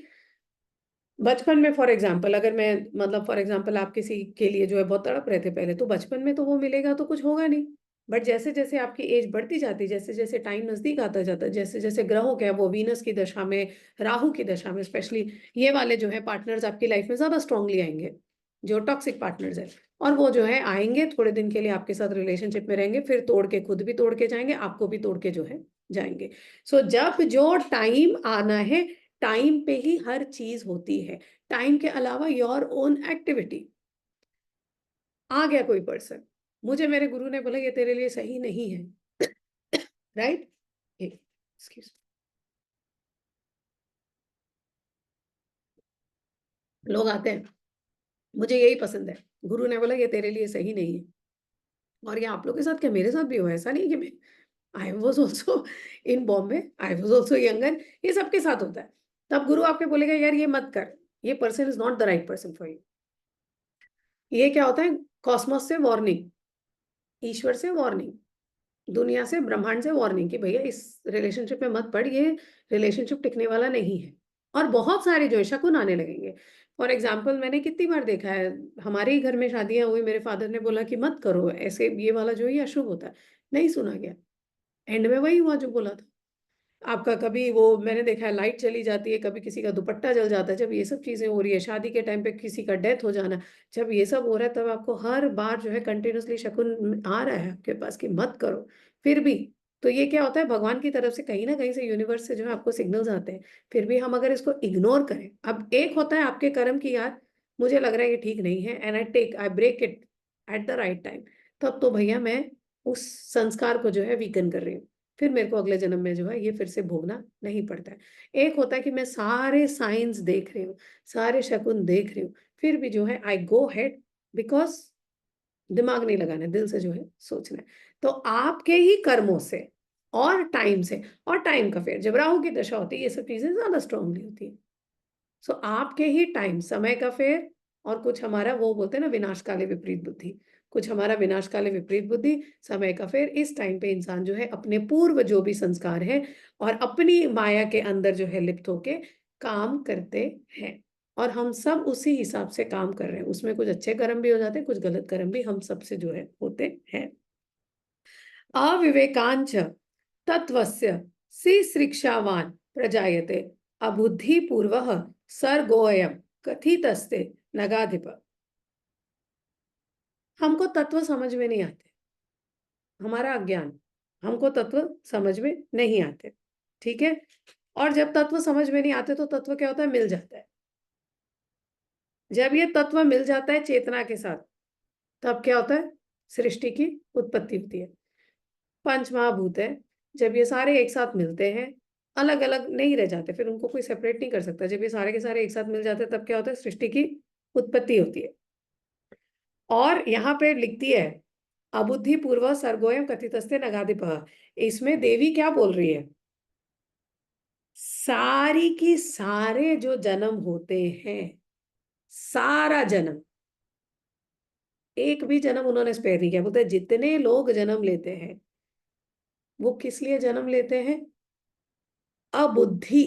बचपन में फॉर एग्जाम्पल, अगर मैं मतलब फॉर एग्जाम्पल आप किसी के लिए जो है बहुत तड़प रहे थे पहले, तो बचपन में तो वो मिलेगा तो कुछ होगा नहीं, बट जैसे जैसे आपकी एज बढ़ती जाती, जैसे जैसे टाइम नजदीक आता जाता, जैसे जैसे ग्रहों क्या वो वीनस की दशा में, राहु की दशा में स्पेशली, ये वाले जो है पार्टनर्स आपकी लाइफ में ज्यादा स्ट्रांगली आएंगे, जो टॉक्सिक पार्टनर्स है, और वो जो है आएंगे थोड़े दिन के लिए आपके साथ रिलेशनशिप में रहेंगे, फिर तोड़ के खुद भी तोड़ के जाएंगे, आपको भी तोड़ के जो है जाएंगे। सो जब जो टाइम आना है, टाइम पे ही हर चीज होती है, टाइम के अलावा योर ओन एक्टिविटी। आ गया कोई पर्सन, मुझे मेरे गुरु ने बोला ये तेरे लिए सही नहीं है, राइट, एक्सक्यूज, लोग आते हैं, मुझे यही पसंद है, गुरु ने बोला ये तेरे लिए सही नहीं है। और ये आप लोग के साथ क्या, मेरे साथ भी हुआ, ऐसा नहीं कि मैं, I was also in Bombay, I was also younger, ये सबके साथ होता है। तब गुरु आपके बोलेगा यार ये मत कर, ये person is not the right person for you. ये क्या होता है, कॉस्मोस से वार्निंग, ईश्वर से वार्निंग, दुनिया से, ब्रह्मांड से वार्निंग कि भैया इस रिलेशनशिप में मत पड़, ये रिलेशनशिप टिकने वाला नहीं है। और बहुत सारे जो है शकुन आने लगेंगे। फॉर एग्जाम्पल मैंने कितनी बार देखा है, हमारे ही घर में शादियां हुई, मेरे फादर ने बोला कि मत करो ऐसे, ये वाला जो है ये अशुभ होता है, नहीं सुना गया, एंड में वही हुआ जो बोला था। आपका कभी वो मैंने देखा है लाइट चली जाती है, कभी किसी का दुपट्टा जल जाता है, जब ये सब चीजें हो रही है, शादी के टाइम पे किसी का डेथ हो जाना, जब ये सब हो रहा है, तब आपको हर बार जो है कंटिन्यूसली शकुन आ रहा है आपके पास कि मत करो, फिर भी। तो ये क्या होता है, भगवान की तरफ से कहीं ना कहीं से, यूनिवर्स से जो है आपको सिग्नल्स आते हैं, फिर भी हम अगर इसको इग्नोर करें, अब एक होता है आपके कर्म की, यार मुझे लग रहा है ये ठीक नहीं है, and I break it at the right time, तब तो भैया मैं उस संस्कार को जो है वीकन कर रही हूँ, फिर मेरे को अगले जन्म में जो है ये फिर से भोगना नहीं पड़ता है। एक होता है कि मैं सारे साइंस देख रही हूँ, सारे शकुन देख रही हूँ, फिर भी जो है आई गो हेड, बिकॉज दिमाग नहीं लगाना है, दिल से जो है सोचना है। तो आपके ही कर्मों से और टाइम से, और टाइम का फेर, जब राहु की दशा होती है ये सब चीजें ज्यादा स्ट्रांगली होती है। सो आपके ही टाइम, समय का फेर, और कुछ हमारा वो बोलते हैं ना विनाश काले विपरीत बुद्धि, कुछ हमारा विनाशकाले विपरीत बुद्धि, समय का फेर। इस टाइम पे इंसान जो है अपने पूर्व जो भी संस्कार है और अपनी माया के अंदर जो है लिप्त होके काम करते हैं, और हम सब उसी हिसाब से काम कर रहे हैं। उसमें कुछ अच्छे कर्म भी हो जाते हैं, कुछ गलत कर्म भी हम सबसे जो है होते हैं। अविवेकांच तत्वस्य शिश्रिक्षावान प्रजायते अबुद्धिपूर्वः सर्गोऽयं कथितस्ते नगाधिप। हमको तत्व समझ में नहीं आते, हमारा अज्ञान, हमको तत्व समझ में नहीं आते, ठीक है। और जब तत्व समझ में नहीं आते तो तत्व क्या होता है, मिल जाता है। जब ये तत्व मिल जाता है चेतना के साथ, तब क्या होता है, सृष्टि की उत्पत्ति होती है। पंच महाभूत है, जब ये सारे एक साथ मिलते हैं, अलग अलग नहीं रह जाते, फिर उनको कोई सेपरेट नहीं कर सकता। जब ये सारे के सारे एक साथ मिल जाते हैं तब क्या होता है, सृष्टि की उत्पत्ति होती है। और यहाँ पे लिखती है अबुद्धि पूर्व सर्गोयम कथितस्ते नगाधिपः। इसमें देवी क्या बोल रही है, सारी की सारे जो जन्म होते हैं, सारा जन्म, एक भी जन्म उन्होंने स्पेयर नहीं किया। बोलते हैं जितने लोग जन्म लेते हैं वो किस लिए जन्म लेते हैं, अबुद्धि।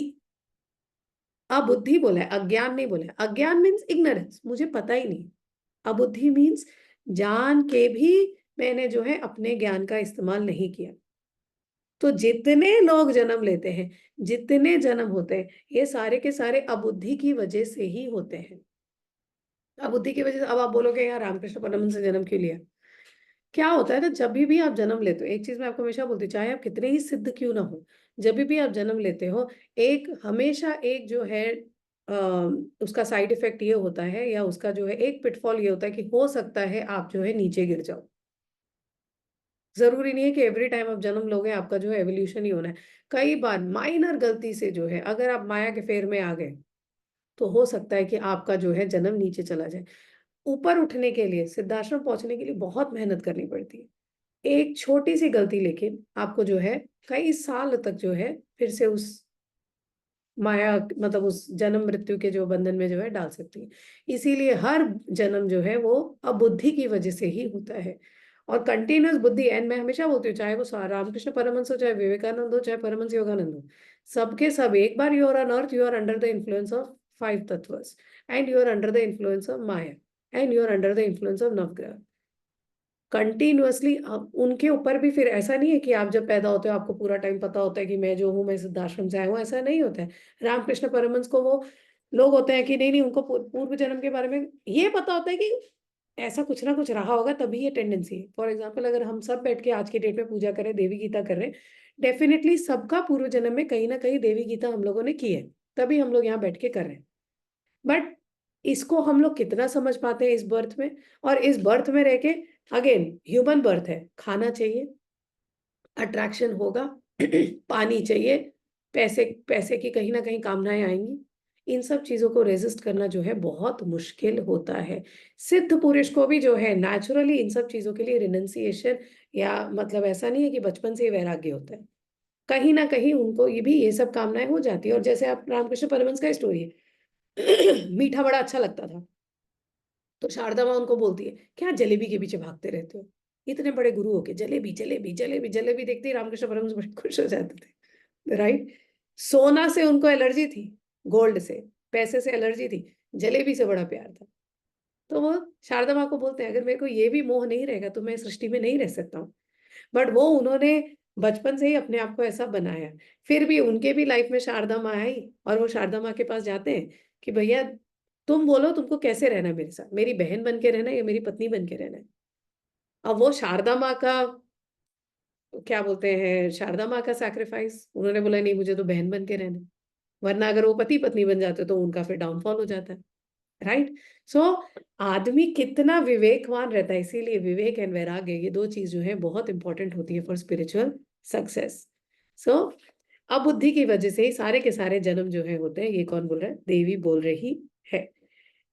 अबुद्धि बोला है, अज्ञान नहीं बोला है। अज्ञान मीन्स इग्नोरेंस, मुझे पता ही नहीं। अबुद्धि मीन्स जान के भी मैंने जो है अपने ज्ञान का इस्तेमाल नहीं किया। तो जितने लोग जन्म लेते हैं, जितने जन्म होते हैं, ये सारे के सारे अबुद्धि की वजह से ही होते हैं। अबुद्धि की वजह से। अब आप बोलोगे यार रामकृष्ण परमहंस से जन्म क्यों लिया। क्या होता है ना, जब भी आप जन्म लेते हो, एक चीज मैं आपको हमेशा बोलती हूँ, चाहे आप कितने ही सिद्ध क्यों ना हो, जब भी आप जन्म लेते हो, एक हमेशा एक जो है आ, उसका साइड इफेक्ट ये होता है, या उसका जो है एक पिटफॉल ये होता है कि हो सकता है आप जो है नीचे गिर जाओ। जरूरी नहीं है कि एवरी टाइम आप जन्म लोगे आपका जो है एवोल्यूशन ही होना है। कई बार माइनर गलती से जो है अगर आप माया के फेर में आ गए, तो हो सकता है कि आपका जो है जन्म नीचे चला जाए। ऊपर उठने के लिए, सिद्धाश्रम पहुंचने के लिए बहुत मेहनत करनी पड़ती है। एक छोटी सी गलती लेकिन आपको जो है कई साल तक जो है फिर से उस माया, मतलब उस जन्म मृत्यु के जो बंधन में जो है डाल सकती है। इसीलिए हर जन्म जो है वो अबुद्धि की वजह से ही होता है। और कंटिन्यूअस बुद्धि, एंड मैं हमेशा बोलती हूँ, चाहे वो रामकृष्ण परमहंस हो, चाहे विवेकानंद हो, चाहे परमहंस योगानंद हो, सबके सब एक बार you are on earth, you are under the influence of five तत्वस, and you are under the influence of maya, and you are under the influence of navagraha. Continuously अब उनके ऊपर भी, फिर ऐसा नहीं है कि आप जब पैदा होते हो आपको पूरा टाइम पता होता है कि मैं जो हूँ, मैं सिद्धाश्रम से आया हूँ, ऐसा नहीं होता है। रामकृष्ण परमहंस को वो लोग होते हैं कि नहीं नहीं, उनको पूर्व जन्म के बारे में ये पता होता है कि ऐसा कुछ ना कुछ रहा होगा, तभी ये टेंडेंसी है। फॉर एग्जाम्पल, अगर हम सब बैठ के आज की डेट में पूजा करें, देवी गीता कर रहे हैं, डेफिनेटली सबका पूर्व जन्म में कहीं ना कहीं देवी गीता हम लोगों ने की है, तभी हम लोग यहाँ बैठ के कर रहे हैं। बट इसको हम लोग कितना समझ पाते हैं इस बर्थ में। और इस बर्थ में रह के, अगेन ह्यूमन बर्थ है, खाना चाहिए, अट्रैक्शन होगा, पानी चाहिए, पैसे पैसे की कहीं ना कहीं कामनाएं आएंगी। इन सब चीजों को रेजिस्ट करना जो है बहुत मुश्किल होता है। सिद्ध पुरुष को भी जो है नेचुरली इन सब चीजों के लिए रिनंसिएशन, या मतलब ऐसा नहीं है कि बचपन से ही वैराग्य होता है, कहीं ना कहीं उनको ये भी ये सब कामनाएं हो जाती है। और जैसे आप रामकृष्ण परमहंस का स्टोरी है, मीठा बड़ा अच्छा लगता था, तो शारदा माँ उनको बोलती है क्या जलेबी के पीछे भागते रहते हो, इतने बड़े गुरु होके जलेबी जलेबी जलेबी जलेबी, देखते ही रामकृष्ण परमहंस बड़े खुश हो जाते थे, राइट। सोना से उनको एलर्जी थी, गोल्ड से, पैसे से एलर्जी थी, जलेबी से बड़ा प्यार था। तो वो शारदा माँ को बोलते हैं अगर मेरे को ये भी मोह नहीं रहेगा तो मैं सृष्टि में नहीं रह सकता हूँ। बट वो उन्होंने बचपन से ही अपने आप को ऐसा बनाया। फिर भी उनके भी लाइफ में शारदा माँ आई, और वो शारदा माँ के पास जाते हैं कि भैया तुम बोलो तुमको कैसे रहना है मेरे साथ, मेरी बहन बन के रहना है या मेरी पत्नी बन के रहना है। अब वो शारदा माँ का, क्या बोलते हैं, शारदा माँ का सैक्रिफाइस, उन्होंने बोला नहीं मुझे तो बहन बन के रहना है, वरना अगर वो पति पत्नी बन जाते तो उनका फिर डाउनफॉल हो जाता है, राइट। सो आदमी कितना विवेकवान रहता है, इसीलिए विवेक एंड वैराग्य, ये दो चीज जो है बहुत इंपॉर्टेंट होती है फॉर स्पिरिचुअल सक्सेस। सो अब बुद्धि की वजह से ही सारे के सारे जन्म जो है होते हैं। ये कौन बोल रहा है, देवी बोल रही है।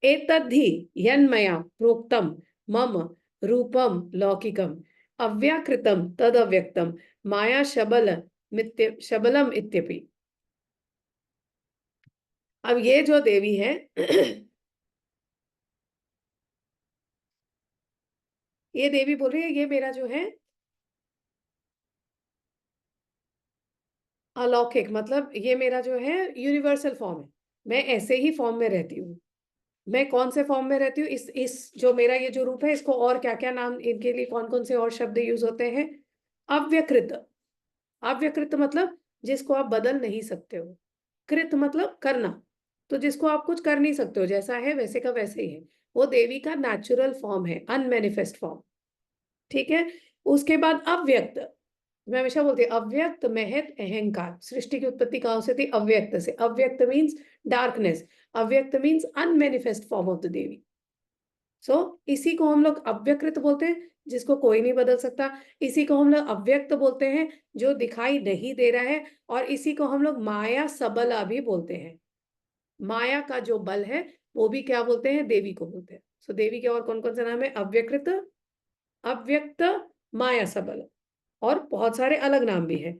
एतद्धि यन्मया प्रोक्तम मम रूपम लौकिकम अव्याकृतम तद अव्यक्तम माया शबलम इत्यपि। अब ये जो देवी है, ये देवी बोल रही है ये मेरा जो है अलौकिक, मतलब ये मेरा जो है यूनिवर्सल फॉर्म है, मैं ऐसे ही फॉर्म में रहती हूँ। मैं कौन से फॉर्म में रहती हूँ, इस जो मेरा ये जो रूप है, इसको और क्या क्या नाम, इनके लिए कौन कौन से और शब्द यूज होते हैं? अव्यकृत। अव्यकृत मतलब जिसको आप बदल नहीं सकते हो। कृत मतलब करना, तो जिसको आप कुछ कर नहीं सकते हो, जैसा है वैसे का वैसे ही है। वो देवी का नेचुरल फॉर्म है, अनमेनिफेस्ट फॉर्म। ठीक है। उसके बाद अव्यक्त। मैं हमेशा बोलती हूँ अव्यक्त महत अहंकार। सृष्टि की उत्पत्ति कहाँ से थी? अव्यक्त से। Avyakt means darkness. Avyakt means unmanifest form of the devi. So इसी को हम लोग अव्यकृत बोलते हैं, जिसको कोई नहीं बदल सकता। इसी को हम लोग अव्यक्त बोलते हैं, जो दिखाई नहीं दे रहा है। और इसी को हम लोग माया सबला भी बोलते हैं। माया का जो बल है वो भी क्या बोलते हैं? देवी को बोलते हैं। सो देवी के और कौन कौन से नाम है? अव्यकृत, अव्यक्त, माया सबल, और बहुत सारे अलग नाम भी है।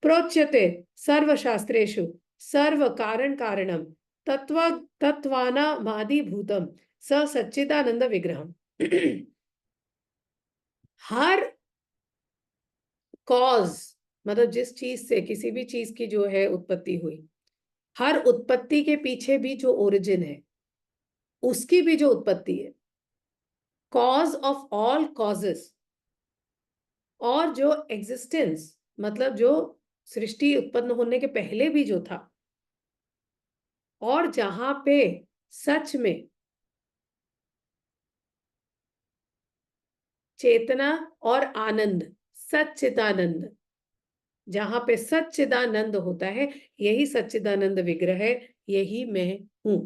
प्रोच्यते सर्वशास्त्रेषु सर्व कारण कारणम तत्व तत्वानामादि भूतम स सच्चिदानंद विग्रहम। हर कॉज, मतलब जिस चीज से किसी भी चीज की जो है उत्पत्ति हुई, हर उत्पत्ति के पीछे भी जो ओरिजिन है, उसकी भी जो उत्पत्ति है, कॉज ऑफ ऑल कॉजेस, और जो एग्जिस्टेंस, मतलब जो सृष्टि उत्पन्न होने के पहले भी जो था, और जहां पे सच में चेतना और आनंद, सच्चिदानंद, जहां पे सच्चिदानंद होता है, यही सच्चिदानंद विग्रह है, यही मैं हूं।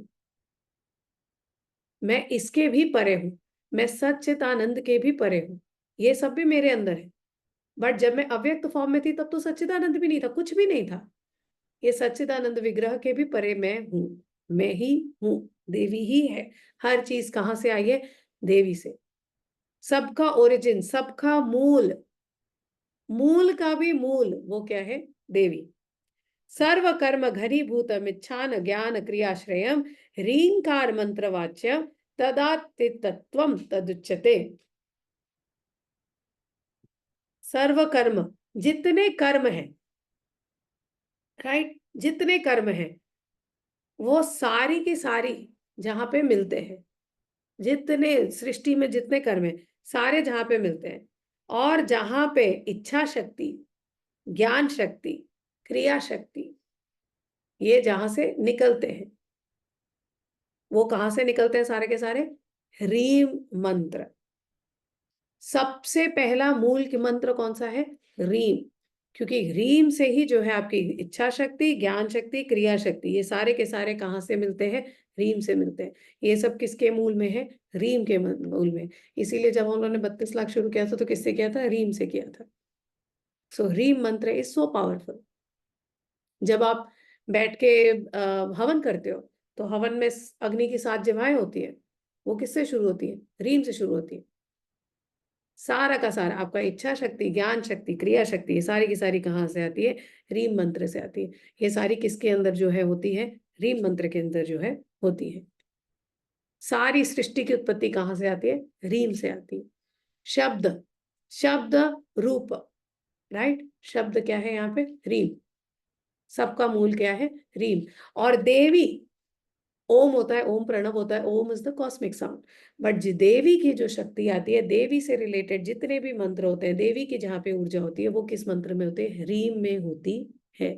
मैं इसके भी परे हूं, मैं सच्चिदानंद के भी परे हूं। ये सब भी मेरे अंदर है। बट जब मैं अव्यक्त फॉर्म में थी तब तो सच्चिदानंद भी नहीं था, कुछ भी नहीं था। ये सच्चिदानंद विग्रह के भी परे मैं हूं। मैं ही हूं। देवी ही है। हर चीज कहां से आई है? देवी से। सबका ओरिजिन, सबका मूल, मूल का भी मूल वो क्या है? देवी। सर्व कर्म घनीभूत मिच्छान ज्ञान क्रियाश्रयम ह्रींकार मंत्रवाच्य तदात्तित्वम तदुच्यते। सर्व कर्म, जितने कर्म हैं, राइट, जितने कर्म हैं, वो सारी की सारी जहां पे मिलते हैं, जितने सृष्टि में जितने कर्म हैं, सारे जहां पे मिलते हैं, और जहां पे इच्छा शक्ति, ज्ञान शक्ति, क्रिया शक्ति, ये जहां से निकलते हैं, वो कहां से निकलते हैं सारे के सारे? ह्रीम मंत्र। सबसे पहला मूल के मंत्र कौन सा है? ह्रीम। क्योंकि ह्रीम से ही जो है आपकी इच्छा शक्ति, ज्ञान शक्ति, क्रिया शक्ति, ये सारे के सारे कहाँ से मिलते हैं? ह्रीम से मिलते हैं। ये सब किसके मूल में है? ह्रीम के मूल में। इसीलिए जब हम लोगों ने 32 लाख शुरू किया था तो किससे किया था? ह्रीम से किया था। सो ह्रीम मंत्र इज सो पावरफुल। जब आप बैठ के हवन करते हो, तो हवन में अग्नि की 7 जिह्वाएं होती है। वो किससे शुरू होती है? ह्रीम से शुरू होती है। सारा का सारा आपका इच्छा शक्ति, ज्ञान शक्ति, क्रिया शक्ति, ये सारी की सारी कहाँ से आती है? ह्रीम मंत्र से आती है। ये सारी किसके अंदर जो है होती है? ह्रीम मंत्र के अंदर जो है होती है। सारी सृष्टि की उत्पत्ति कहाँ से आती है? ह्रीम से आती है। शब्द, शब्द, रूप, राइट। शब्द क्या है यहाँ पे? ह्रीम। सबका मूल क्या है? ह्रीम। और देवी, ओम होता है, ओम प्रणव होता है, Om is the cosmic sound. But देवी की जो शक्ति आती है, देवी से रिलेटेड जितने भी मंत्र होते हैं, देवी की जहाँ पे ऊर्जा होती है, वो किस मंत्र में होती है? ह्रीम में होती है।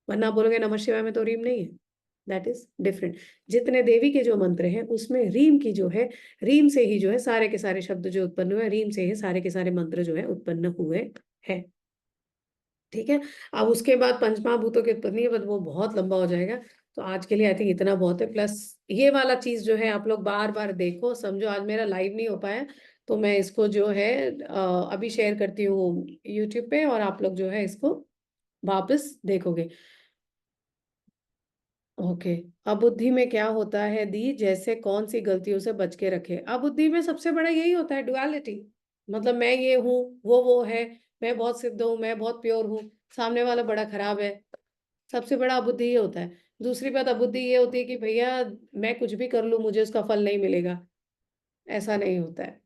वरना बोलोगे नमः शिवाय में तो ह्रीम नहीं है, दैट इज डिफरेंट। जितने देवी के जो मंत्र हैं उसमें ह्रीम की जो है, ह्रीम से ही जो है सारे के सारे शब्द जो उत्पन्न हुए, ह्रीम से ही सारे के सारे मंत्र जो है उत्पन्न हुए हैं। ठीक है। अब उसके बाद पंचमहाभूतों की उत्पत्ति है, बट वो बहुत लंबा हो जाएगा। तो आज के लिए आई थिंक इतना बहुत है। प्लस ये वाला चीज जो है आप लोग बार बार देखो समझो। आज मेरा लाइव नहीं हो पाया, तो मैं इसको जो है अभी शेयर करती हूँ यूट्यूब पे, और आप लोग जो है इसको वापस देखोगे। ओके। अबुद्धि में क्या होता है दी? जैसे कौन सी गलतियों से बच के रखे? अबुद्धि में सबसे बड़ा यही होता है, डुअलिटी। मतलब मैं ये हूँ, वो है। मैं बहुत सिद्ध हूँ, मैं बहुत प्योर हूँ, सामने वाला बड़ा खराब है। सबसे बड़ा अबुद्धि ये होता है। दूसरी बात अबुद्धि ये होती है कि भैया मैं कुछ भी कर लूं मुझे उसका फल नहीं मिलेगा। ऐसा नहीं होता है।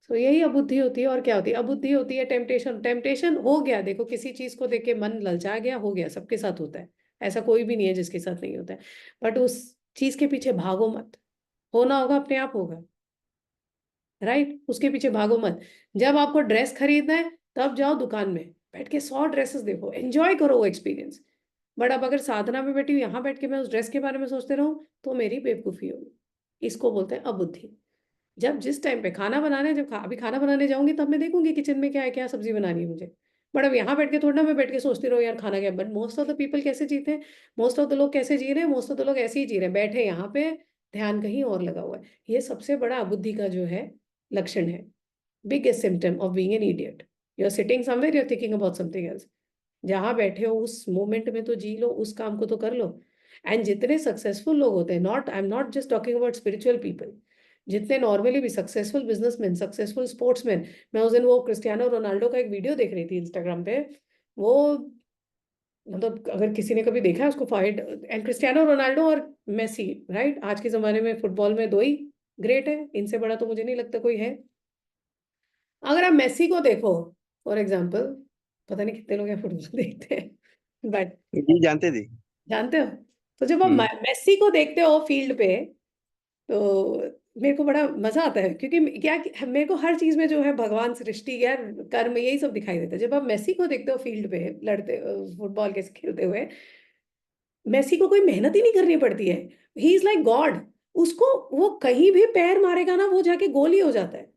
तो यही अबुद्धि होती है। और क्या होती है? अबुद्धि होती है टेम्पटेशन। टेम्पटेशन हो गया, देखो किसी चीज को देख के मन ललचा गया, हो गया, सबके साथ होता है, ऐसा कोई भी नहीं है जिसके साथ नहीं होता है। बट उस चीज के पीछे भागो मत, होना होगा अपने आप होगा। राइट, उसके पीछे भागो मत। जब आपको ड्रेस खरीदना है तब जाओ दुकान में, बैठ के 100 ड्रेसेस देखो, एंजॉय करो वो एक्सपीरियंस। बट अब अगर साधना में बैठी हूँ, यहाँ बैठ के मैं उस ड्रेस के बारे में सोचते रहूँ, तो मेरी बेवकूफी होगी। इसको बोलते हैं अबुद्धि। जब जिस टाइम पे खाना बनाना है, अभी खाना बनाने जाऊंगी तब मैं देखूंगी किचन में क्या है, क्या सब्जी बनानी है मुझे। बट अब यहाँ बैठ के थोड़ा ना मैं बैठ के सोचती रहूँ यार खाना क्या है। But most of the people कैसे जीते हैं? मोस्ट ऑफ द लोग कैसे जी रहे हैं? मोस्ट ऑफ द लोग ऐसे ही जी रहे हैं, बैठे यहाँ पे, ध्यान कहीं और लगा हुआ है। ये सबसे बड़ा अबुद्धि का जो है लक्षण है। Biggest symptom of being an idiot. You are sitting somewhere, you are thinking about something else. जहां बैठे हो उस मोमेंट में तो जी लो, उस काम को तो कर लो। एंड जितने सक्सेसफुल लोग होते हैं, not I am not just talking about spiritual people, जितने नॉर्मली भी सक्सेसफुल बिजनेसमैन, सक्सेसफुल स्पोर्ट्समैन। मैं उस दिन वो क्रिस्टियानो रोनाल्डो का एक वीडियो देख रही थी इंस्टाग्राम पे। वो मतलब अगर किसी ने कभी देखा है उसको, फाइट एंड क्रिस्टियानो रोनाल्डो और मेसी, राइट, आज के जमाने में फुटबॉल में दो ही ग्रेट है, इनसे बड़ा तो मुझे नहीं लगता कोई है। अगर आप मेसी को देखो फॉर एग्जाम्पल, पता नहीं कितने लोग यहाँ फुटबॉल देखते हैं, बट
जी जानते थे।
जानते हो, तो जब आप
हम्म।
मेसी को देखते हो फील्ड पे, तो मेरे को बड़ा मजा आता है, क्योंकि क्या मेरे को हर चीज में जो है भगवान, सृष्टि, यार कर्म, यही सब दिखाई देता है। जब आप मेसी को देखते हो फील्ड पे लड़ते, फुटबॉल के खेलते हुए, मेसी को कोई मेहनत ही नहीं करनी पड़ती है। He is like God. उसको, वो कहीं भी पैर मारेगा ना, वो जाके गोल ही हो जाता है।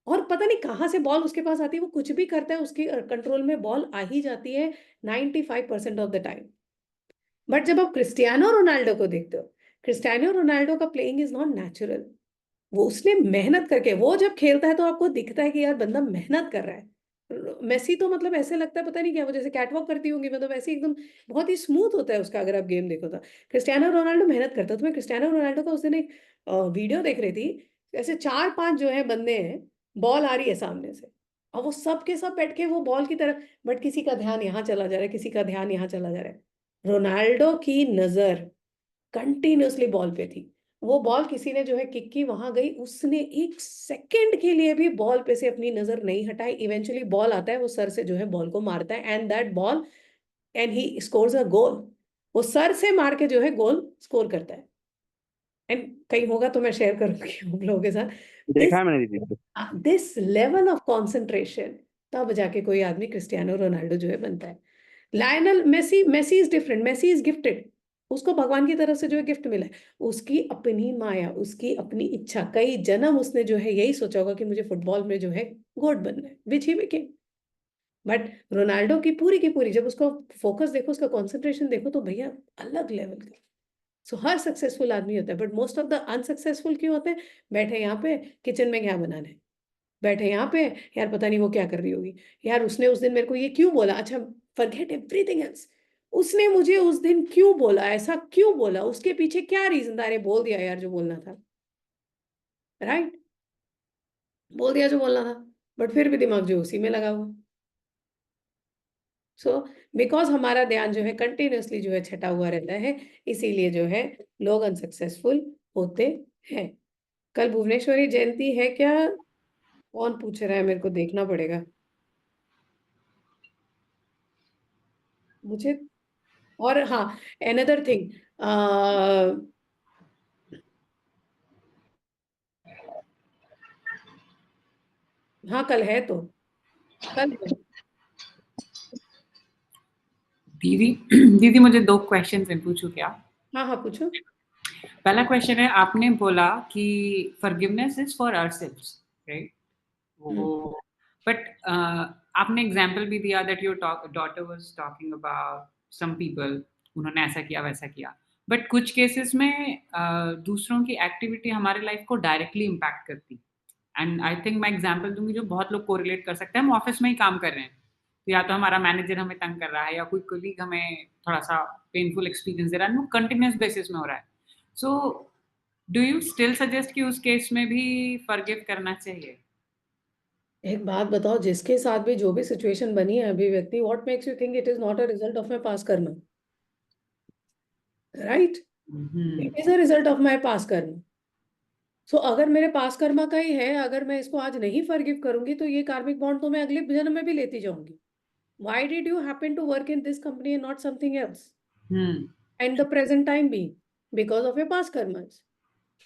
और पता नहीं कहाँ से बॉल उसके पास आती है, वो कुछ भी करता है उसके कंट्रोल में बॉल आ ही जाती है 95% ऑफ द टाइम। बट जब आप क्रिस्टियानो रोनाल्डो को देखते हो, क्रिस्टियानो रोनाल्डो का प्लेइंग इज नॉट नेचुरल। वो उसने मेहनत करके, वो जब खेलता है तो आपको दिखता है कि यार बंदा मेहनत कर रहा है। मेसी तो मतलब ऐसे लगता है पता नहीं क्या, वो जैसे कैटवॉक करती होंगी, मतलब ऐसे एकदम बहुत ही स्मूथ होता है उसका, अगर आप गेम देखो तो। क्रिस्टियानो रोनाल्डो मेहनत करता है। तो मैं क्रिस्टियानो रोनाल्डो का उस दिन एक वीडियो देख रही थी। ऐसे 4-5 जो है बंदे हैं, बॉल आ रही है सामने से, और वो सब के सब बैठ के वो बॉल की तरफ, बट किसी का ध्यान यहाँ चला जा रहा है, किसी का ध्यान यहाँ चला जा रहा है। रोनाल्डो की नजर कंटिन्यूअसली बॉल पे थी। वो बॉल किसी ने जो है किक की, वहां गई, उसने एक सेकंड के लिए भी बॉल पे से अपनी नजर नहीं हटाई। इवेंचुअली बॉल आता है, वो सर से जो है बॉल को मारता है, and that ball, and he scores a goal. वो सर से मार के जो है गोल स्कोर करता है। एंड कहीं होगा तो मैं शेयर करूंगी आप लोगों के साथ।
देखा
दिस
है मैंने दीदी।
दिस लेवल ऑफ कॉन्सेंट्रेशन, तब जाके कोई आदमी क्रिस्टियानो रोनाल्डो जो है बनता है। Lionel Messi, Messi is different, Messi is gifted. उसको भगवान की तरफ से जो है गिफ्ट मिला है। उसकी अपनी माया, उसकी अपनी इच्छा, कई जन्म उसने जो है यही सोचा होगा कि मुझे फुटबॉल में जो है गोड बनना है, विच ही बिकेम। बट रोनाल्डो की पूरी जब उसको फोकस देखो, उसका कॉन्सेंट्रेशन देखो, तो भैया अलग लेवल का। सो हर सक्सेसफुल आदमी होता है, but most of the unsuccessful क्यों होते हैं? बैठे यहाँ पे किचन में क्या बनाना है, बैठे यहाँ पे, यार पता नहीं वो क्या कर रही होगी, यार उसने उस दिन मेरे को ये क्यों बोला, अच्छा फॉरगेट एवरीथिंग एल्स। उसने मुझे उस दिन क्यों बोला, ऐसा क्यों बोला, उसके पीछे क्या रीजन था? अरे बोल दिया यार जो बोलना था, राइट, बोल दिया जो बोलना था, बट फिर भी दिमाग जो उसी में लगा हुआ। सो बिकॉज हमारा ध्यान जो है कंटिन्यूअसली जो है छटा हुआ रहता है, इसीलिए जो है लोग अनसक्सेसफुल होते हैं। कल भुवनेश्वरी जयंती है क्या? कौन पूछ रहा है? मेरे को देखना पड़ेगा मुझे। और हाँ, एनदर थिंग, हाँ कल है तो, कल है।
दीदी दीदी मुझे 2 क्वेश्चन है, पूछूं क्या?
हाँ हाँ पूछो।
पहला क्वेश्चन है, आपने बोला कि forgiveness is for ourselves, right?
Hmm.
वो बट आपने एग्जांपल भी दिया that your daughter was talking about some people, उन्होंने ऐसा किया वैसा किया, बट कुछ केसेस में दूसरों की एक्टिविटी हमारे लाइफ को डायरेक्टली इम्पैक्ट करती। एंड आई थिंक मैं एग्जांपल दूंगी जो बहुत लोग कोरिलेट कर सकते हैं। हम ऑफिस में ही काम कर रहे हैं, तो या तो हमारा मैनेजर हमें तंग कर रहा है, या कोई कोलीग हमें थोड़ा सा पेनफुल एक्सपीरियंस दे रहा है, वो कंटिन्यूस बेसिस में हो रहा है। So do you still suggest कि उस केस में भी फॉरगिव करना चाहिए?
एक बात बताओ, जिसके साथ भी जो भी सिचुएशन बनी है अभी, व्यक्ति, what makes you think it is not a result of my past karma? Right,
hmm.
It is a result of my past karma. So अगर मेरे पास कर्मा का ही है, अगर मैं इसको आज नहीं फॉरगिव करूंगी तो ये कार्मिक बॉन्ड तो मैं अगले जन्म में भी लेती जाऊंगी. Why did you happen to work in this company and not something else
हुँ,
and the present time be, because of your past karmas.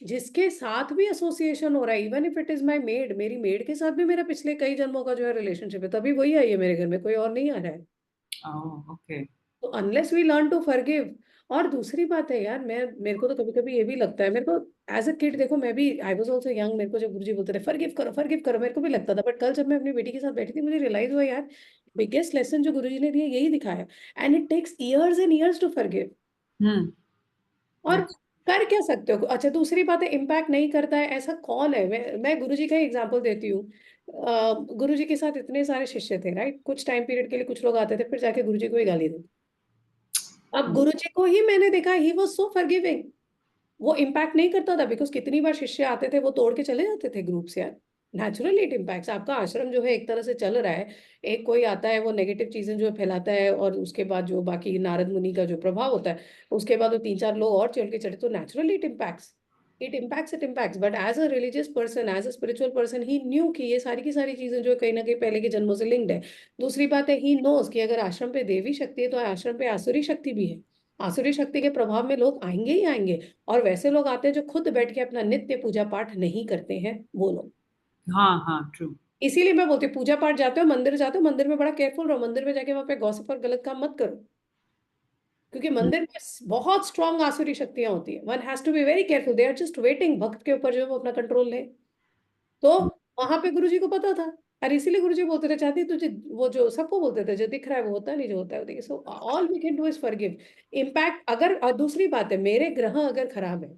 जिसके साथ भी एसोसिएशन हो रहा है, even if it is my maid, मेरी मेड के साथ भी मेरा पिछले कई जन्मों का जो है रिलेशनशिप है, तभी वही आई है मेरे घर में, कोई और नहीं आ रहा है.
ओह! ओके।
तो unless we learn to forgive. और दूसरी बात है यार, मैं मेरे को तो कभी कभी ये भी लगता है, मेरे को एज अ किड, देखो मैं भी आई वाज आल्सो यंग, मेरे को जब गुरुजी बोलते थे फॉरगिव करो, मेरे को भी लगता था. बट कल जब मैं अपनी बेटी के साथ बैठी थी, मुझे रियलाइज हुआ यार, बिगेस्ट लेसन जो गुरुजी ने दिया यही दिखाया. And it takes years and years to forgive.
Hmm,
और
दैट्स
कर क्या सकते हो. अच्छा, दूसरी बात है, इम्पैक्ट नहीं करता है ऐसा कौन है. मैं गुरुजी का ही एग्जांपल देती हूँ. गुरुजी के साथ इतने सारे शिष्य थे, राइट. कुछ टाइम पीरियड के लिए कुछ लोग आते थे, फिर जाके गुरुजी को ही गाली देते. अब
हुँ,
गुरुजी को ही मैंने देखा, ही वाज सो फॉरगिविंग. वो इम्पैक्ट नहीं करता था, बिकॉज कितनी बार शिष्य आते थे, वो तोड़ के चले जाते थे ग्रुप से यार. Naturally it impacts. आपका आश्रम जो है एक तरह से चल रहा है, एक कोई आता है वो नेगेटिव चीजें जो है फैलाता है, और उसके बाद जो बाकी नारद मुनि का जो प्रभाव होता है, उसके बाद वो तीन चार लोग और चल के चढ़े, तो naturally it impacts. But as a religious person, as a spiritual person, he knew कि ये सारी की सारी चीजें जो है कहीं ना कहीं पहले के जन्मों से लिंक्ड है. दूसरी बात है, ही नोज कि अगर आश्रम पे देवी शक्ति है तो आश्रम पे आसुरी शक्ति भी है. आसुरी शक्ति के प्रभाव में लोग आएंगे ही आएंगे. और वैसे लोग आते हैं जो खुद बैठ के अपना नित्य पूजा पाठ नहीं करते हैं, वो लोग.
हाँ, हाँ, ट्रू।
इसीलिए मैं बोलती हूँ, पूजा पाठ जाते हो मंदिर में बड़ा केयरफुल रहो. मंदिर में जाके वहां पे गॉसिप और गलत काम मत करो, क्योंकि
हुँ,
मंदिर में बहुत स्ट्रांग आसुरी शक्तियां होती है. One has to be very careful. They are just waiting भक्त के ऊपर जो है वो अपना कंट्रोल ले. तो
हुँ,
वहां पे गुरुजी को पता था. और इसीलिए गुरुजी बोलते थे, चाहती तुझे, वो जो सबको बोलते थे, जो दिख रहा है वो होता है, नहीं जो होता है वो देखिए. So all we can do is forgive. Impact अगर, और दूसरी बात है, मेरे ग्रह अगर खराब है,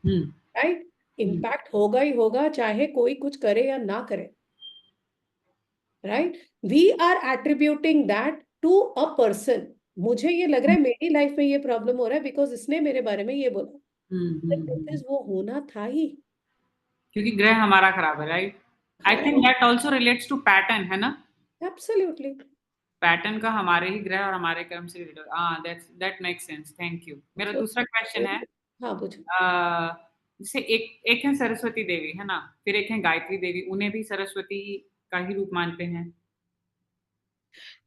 हुँ,
राइट,
हुँ,
इम्पैक्ट होगा ही होगा, चाहे कोई कुछ करे या ना करे. Right. We are attributing that to a person. मुझे ये लग रहा
हुँ,
है मेरी लाइफ में ये प्रॉब्लम हो रहा है बिकॉज इसने मेरे बारे में ये बोला.
हुँ, हुँ,
दिस
हुँ।
इज, वो होना था ही.
क्योंकि ग्रह हमारा खराब है, right? I think
correct.
That also relates to pattern, है ना?
एब्सोल्युटली.
पैटर्न का हमारे ही ग्रह और हमारे कर्म से related that makes sense, thank you. मेरा
सो
दूसरा क्वेश्चन है
हाँ, पूछो.
जैसे एक एक है सरस्वती देवी, है ना? फिर एक है गायत्री देवी, उन्हें भी सरस्वती का ही रूप मानते हैं।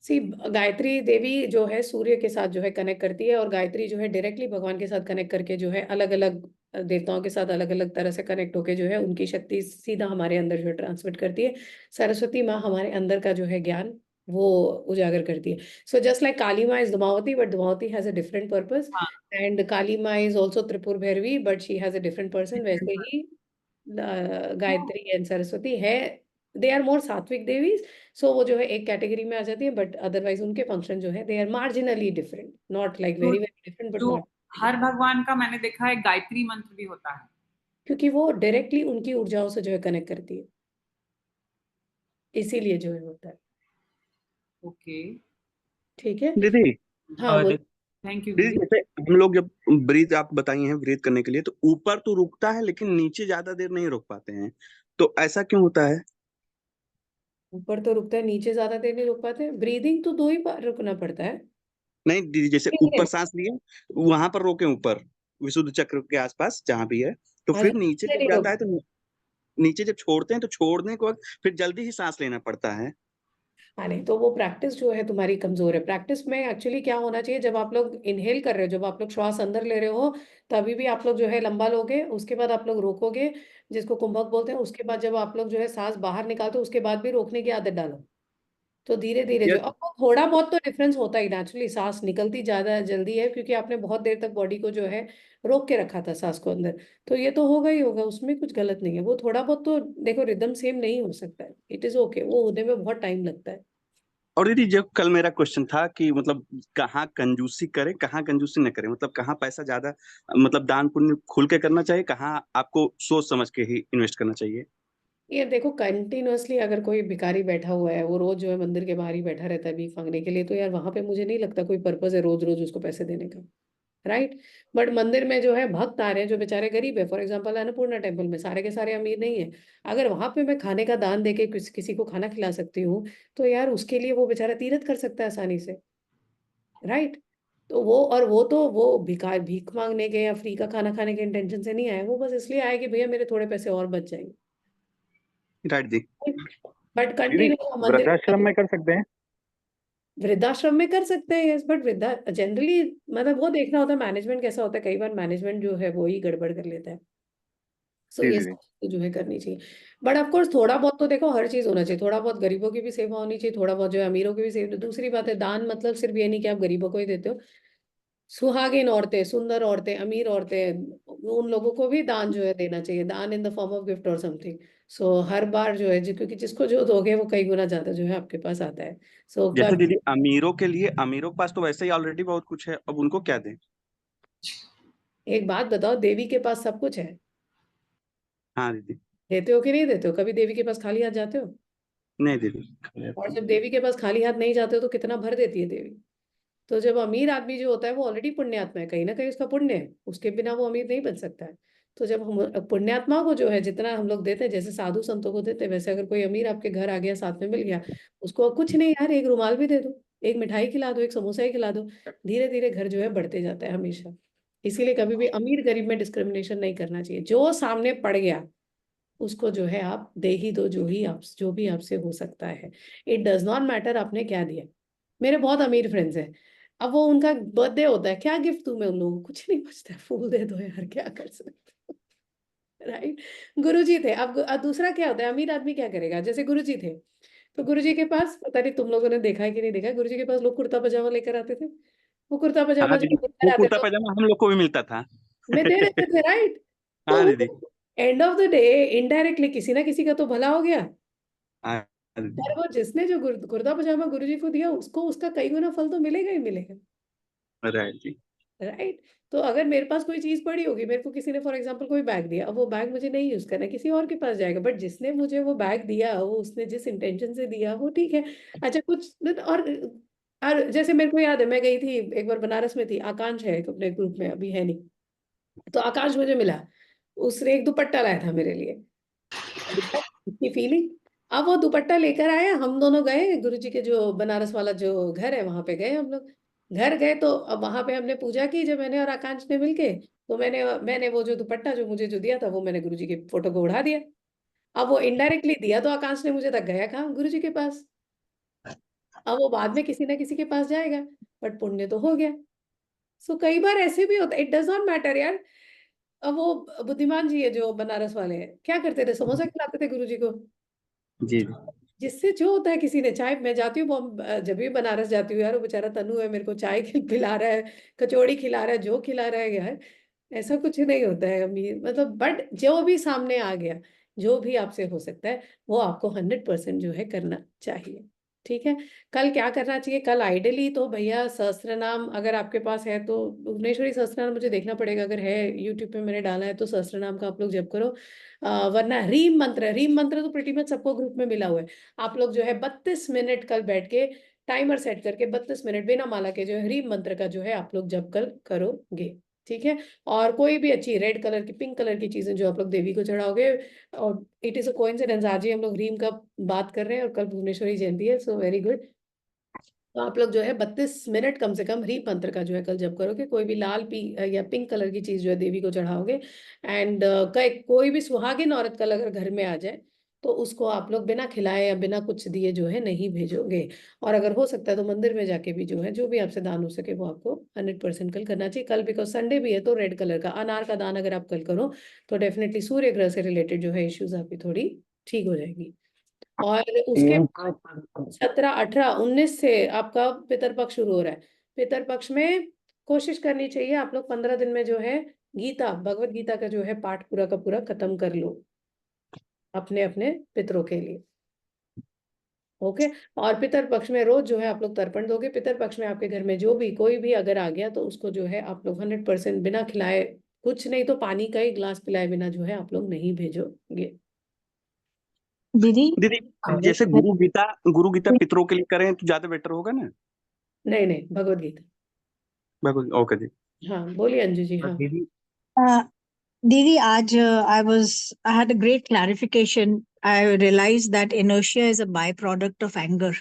सी, गायत्री देवी जो है सूर्य के साथ जो है कनेक्ट करती है, और गायत्री जो है डायरेक्टली भगवान के साथ कनेक्ट करके जो है अलग अलग देवताओं के साथ अलग अलग तरह से कनेक्ट होके जो है उनकी शक्ति सीधा हमारे अंदर जो है ट्रांसमिट करती है. सरस्वती माँ हमारे अंदर का जो है ज्ञान वो उजागर करती है. So just like Kali Maa is Dhumavati, but Dhumavati has a different purpose.
हाँ,
and Kali Maa is also Tripura Bhairavi, but she has a different person. वैसे ही
तो
गायत्री एंड सरस्वती है, दे आर मोर सात्विक देवी. सो वो जो है एक कैटेगरी में आ जाती है, बट अदरवाइज उनके फंक्शन जो है they are marginally different, not like
तो
वेरी वेरी डिफरेंट, बट
जो
मार्जिनली
हर
डिफरेंट.
भगवान का मैंने देखा है गायत्री मंत्र भी होता है।
क्योंकि वो डायरेक्टली उनकी ऊर्जाओं से जो है कनेक्ट करती है, इसीलिए जो है होता है.
ओके,
ठीक है.
दीदी
हाँ, बोल.
थैंक यू
दीदी
दीदी।
जैसे हम लोग जब ब्रीथ आप बताई हैं ब्रीथ करने के लिए तो ऊपर तो रुकता है लेकिन नीचे ज्यादा देर नहीं रुक पाते हैं तो ऐसा क्यों होता है।
ऊपर तो रुकता है, नीचे ज्यादा देर नहीं रुक पाते. ब्रीदिंग तो दो ही बार रुकना पड़ता है.
नहीं दीदी जैसे
धीरे.
ऊपर सांस लिए वहां पर रोके ऊपर विशुद्ध चक्र के आसपास जहां भी है तो
अच्छा,
फिर नीचे
धीरे
जब
नहीं
जाता
रुक.
है तो नीचे जब छोड़ते हैं तो छोड़ने के वक्त फिर जल्दी ही सांस लेना पड़ता है।
हाँ, नहीं तो वो प्रैक्टिस जो है तुम्हारी कमजोर है. प्रैक्टिस में एक्चुअली क्या होना चाहिए, जब आप लोग इनहेल कर रहे हो, जब आप लोग श्वास अंदर ले रहे हो, तभी भी आप लोग जो है लंबा लोगे, उसके बाद आप लोग रोकोगे, जिसको कुंभक बोलते हैं. उसके बाद जब आप लोग जो है सांस बाहर निकालते हो, उसके बाद भी रोकने की आदत डालो. तो धीरे धीरे जो,
यस।
अब वो थोड़ा बहुत तो डिफरेंस होता ही. नेचुरली सांस निकलती ज्यादा जल्दी है, क्योंकि आपने बहुत देर तक बॉडी को जो है रोक के रखा था सांस को अंदर. तो ये तो होगा ही होगा, उसमें कुछ गलत नहीं है. वो थोड़ा बहुत तो देखो, रिदम सेम नहीं हो सकता है. इट इज ओके, वो होने में बहुत टाइम लगता है.
और दीदी जब कल मेरा क्वेश्चन था कि मतलब कहाँ कंजूसी करें कहाँ कंजूसी न करें मतलब कहाँ पैसा ज्यादा मतलब दान पुण्य खुल के करना चाहिए कहाँ आपको सोच समझ के ही इन्वेस्ट करना चाहिए।
ये देखो, कंटिन्यूअसली अगर कोई भिखारी बैठा हुआ है, वो रोज जो है मंदिर के बाहर ही बैठा रहता है भीख मांगने के लिए, तो यार वहां पे मुझे नहीं लगता कोई पर्पज है रोज रोज उसको पैसे देने का. राइट. बट मंदिर में जो है भक्त आ रहे हैं जो बेचारे गरीब है, फॉर एग्जांपल अन्नपूर्णा टेम्पल में सारे के सारे अमीर नहीं है. अगर वहां पे मैं खाने का दान देके किसी को खाना खिला सकती हूँ, तो यार उसके लिए वो बेचारा तीरथ कर सकता है आसानी से. राइट. तो वो भिखार भीख मांगने के या फ्री का खाना खाने के इंटेंशन से नहीं आए, वो बस इसलिए आए कि भैया मेरे थोड़े पैसे और बच जाएंगे।
Right the.
बट
दीदी
कंटिन्यू मंदिर
वृद्धाश्रम में कर सकते हैं?
वृद्धाश्रम में कर सकते हैं यस, बट वृद्धा जनरली मतलब वो देखना होता है मैनेजमेंट कैसा होता है, कई बार मैनेजमेंट जो है वो ही गड़बड़ कर लेता है। सो
जी
ये
दीदी।
सब चीज़ें जो है करनी चाहिए। बट ऑफ कोर्स थोड़ा बहुत तो देखो हर चीज होना चाहिए, थोड़ा बहुत गरीबों की भी सेवा होनी चाहिए, थोड़ा बहुत जो है अमीरों की भी सेवा। दूसरी बात है दान मतलब सिर्फ ये नहीं कि आप गरीबों को ही देते हो, सुहागिन औरतें, सुंदर औरतें, अमीर औरतें, उन लोगों को भी दान जो है देना चाहिए, दान in the form of gift और समथिंग। सो हर बार जो है क्योंकि जिसको जो दोगे वो कई गुना ज्यादा जो है आपके पास आता है। सो
जैसे दीदी अमीरों के लिए, अमीरों के पास तो वैसे ही ऑलरेडी बहुत कुछ है, अब उनको क्या दें?
एक बात बताओ, देवी के पास सब कुछ है,
हाँ दीदी।
देते हो कि नहीं देते हो? कभी देवी के पास खाली हाथ जाते हो?
नहीं दीदी।
और जब देवी के पास खाली हाथ नहीं जाते हो तो कितना भर देती है देवी। तो जब अमीर आदमी जो होता है वो ऑलरेडी पुण्यात्मा है, कहीं ना कहीं उसका पुण्य है, उसके बिना वो अमीर नहीं बन सकता है। तो जब हम पुण्यात्मा को जो है जितना हम लोग देते हैं, जैसे साधु संतों को देते हैं, वैसे अगर कोई अमीर आपके घर आ गया, साथ में मिल गया, उसको कुछ नहीं यार, एक रुमाल भी दे दो, एक मिठाई खिला दो, एक समोसा ही खिला दो, धीरे धीरे घर जो है बढ़ते जाता है हमेशा। इसीलिए कभी भी अमीर गरीब में डिस्क्रिमिनेशन नहीं करना चाहिए, जो सामने पड़ गया उसको जो है आप दे ही दो, जो भी आपसे हो सकता है। इट डज नॉट मैटर आपने क्या दिया। मेरे बहुत अमीर फ्रेंड्स हैं, अब वो उनका बर्थडे होता है, क्या गिफ्ट दूं मैं उन लोगों को? कुछ नहीं बचता है, फूल दे दो यार, क्या कर सकते। राइट। गुरुजी थे। अब दूसरा क्या होता है, अमीर आदमी क्या करेगा? जैसे गुरुजी थे, तो गुरुजी के पास, पता नहीं तुम लोगों ने देखा है कि नहीं देखा है, गुरुजी के पास लोग कुर्ता पजामा लेकर आते थे। वो कुर्ता
हाँ
पजामा जब
दीदी,
लेकर
वो
आते
कुर्ता
थे
पैजामा हम लोग को भी मिलता था।
में दे देते थे, राइट।
हाँ
तो
दीदी।
End of the day indirectly किसी ना किसी का तो भला हो गया।
हाँ दीदी।
पर वो जिसने जो कुर्ता पजामा गुरुजी को दिया, उसको उसका कई गुना फल तो मिलेगा ही मिलेगा।
राइट जी।
राइट। तो अगर मेरे पास कोई चीज पड़ी होगी, मेरे को किसी ने फॉर एग्जांपल कोई बैग दिया, अब वो बैग मुझे नहीं यूज करना है, किसी और के पास जाएगा, बट जिसने मुझे वो बैग दिया, वो उसने जिस इंटेंशन से दिया वो ठीक है। अच्छा कुछ और जैसे मेरे को याद है, मैं गई थी एक बार, बनारस में थी, आकांक्ष है अपने ग्रुप में, अभी है नहीं, तो आकांक्ष मुझे मिला, उसने एक दुपट्टा लाया था मेरे लिए, उसकी फीलिंग। अब वो दुपट्टा लेकर आया, हम दोनों गए गुरुजी के जो बनारस वाला जो घर है वहां पे गए हम लोग। घर गए तो अब वहां पे हमने पूजा की, जब मैंने और आकांक्ष ने मिलके, तो मैंने मैंने वो जो दुपट्टा जो मुझे जो दिया था, वो मैंने गुरुजी की फोटो को उड़ा दिया। अब वो इनडायरेक्टली दिया तो आकांक्ष ने मुझे, तक गया कहाँ? गुरुजी के पास। अब वो बाद में किसी ना किसी के पास जाएगा, बट पुण्य तो हो गया। सो कई बार ऐसे भी होता है, इट डज नॉट मैटर यार। अब वो बुद्धिमान जी है जो बनारस वाले हैं, क्या करते थे, समोसा खिलाते थे गुरुजी को।
जी जी।
जिससे जो होता है, किसी ने चाय, मैं जाती हूँ जब भी बनारस जाती हूँ यार, वो बेचारा तनु है, मेरे को चाय पिला रहा है, कचौड़ी खिला रहा है, जो खिला रहा है यार, ऐसा कुछ नहीं होता है अमीर मतलब। बट जो भी सामने आ गया, जो भी आपसे हो सकता है, वो आपको 100% जो है करना चाहिए। ठीक है। कल क्या करना चाहिए? कल आइडियली तो भैया सहस्त्र नाम अगर आपके पास है तो, भुवनेश्वरी सहस्त्र नाम मुझे देखना पड़ेगा, अगर है यूट्यूब पे मैंने डाला है तो सहस्त्र नाम का आप लोग जप करो। वरना रीम मंत्र तो प्रीटी मच सबको ग्रुप में मिला हुआ है। आप लोग जो है 32 मिनट कल बैठ के टाइमर सेट करके 32 मिनट बिना माला के जो है रीम मंत्र का जो है आप लोग जप कल करोगे। ठीक है। और कोई भी अच्छी रेड कलर की, पिंक कलर की चीजें जो आप लोग देवी को चढ़ाओगे। और इट इज अ कोइंसिडेंस, आज ही हम लोग रीम का बात कर रहे हैं और कल भुवनेश्वरी जयंती है, सो वेरी गुड। तो आप लोग जो है 32 मिनट कम से कम रीप मंत्र का जो है कल जप करोगे, कोई भी लाल या पिंक कलर की चीज जो है देवी को चढ़ाओगे। एंड कोई भी सुहागिन औरत कल अगर घर में आ जाए, तो उसको आप लोग बिना खिलाए या बिना कुछ दिए जो है नहीं भेजोगे। और अगर हो सकता है तो मंदिर में जाके भी जो है जो भी आपसे दान हो सके वो आपको 100% कल करना चाहिए। कल बिकॉज संडे भी है, तो रेड कलर का अनार का दान अगर आप कल करो, तो डेफिनेटली सूर्य ग्रह से रिलेटेड जो है इश्यूज आपकी थोड़ी ठीक हो जाएगी। और उसके 17 18 19 से आपका पितरपक्ष शुरू हो रहा है। पितरपक्ष में कोशिश करनी चाहिए आप लोग 15 दिन में जो है गीता, भगवत गीता का जो है पाठ पूरा का पूरा खत्म कर लो अपने अपने पितरों के लिए। ओके। और पितर पक्ष में रोज जो है आप लोग तर्पण दोगे। पितर पक्ष में आपके घर में जो भी कोई भी अगर आ गया, तो उसको जो है आप लोग 100% बिना खिलाए, कुछ नहीं तो पानी का ही ग्लास पिलाए बिना जो है आप लोग नहीं भेजोगे।
दीदी
दीदी जैसे गुरु गीता पितरों के लिए करें तो ज्यादा बेटर होगा ना?
नहीं नहीं, भगवत गीता।
बिल्कुल ओके जी।
हाँ बोलिए अंजू जी। हाँ
दीदी
दीदी आज I had a great clarification. I realized that inertia is a byproduct of anger.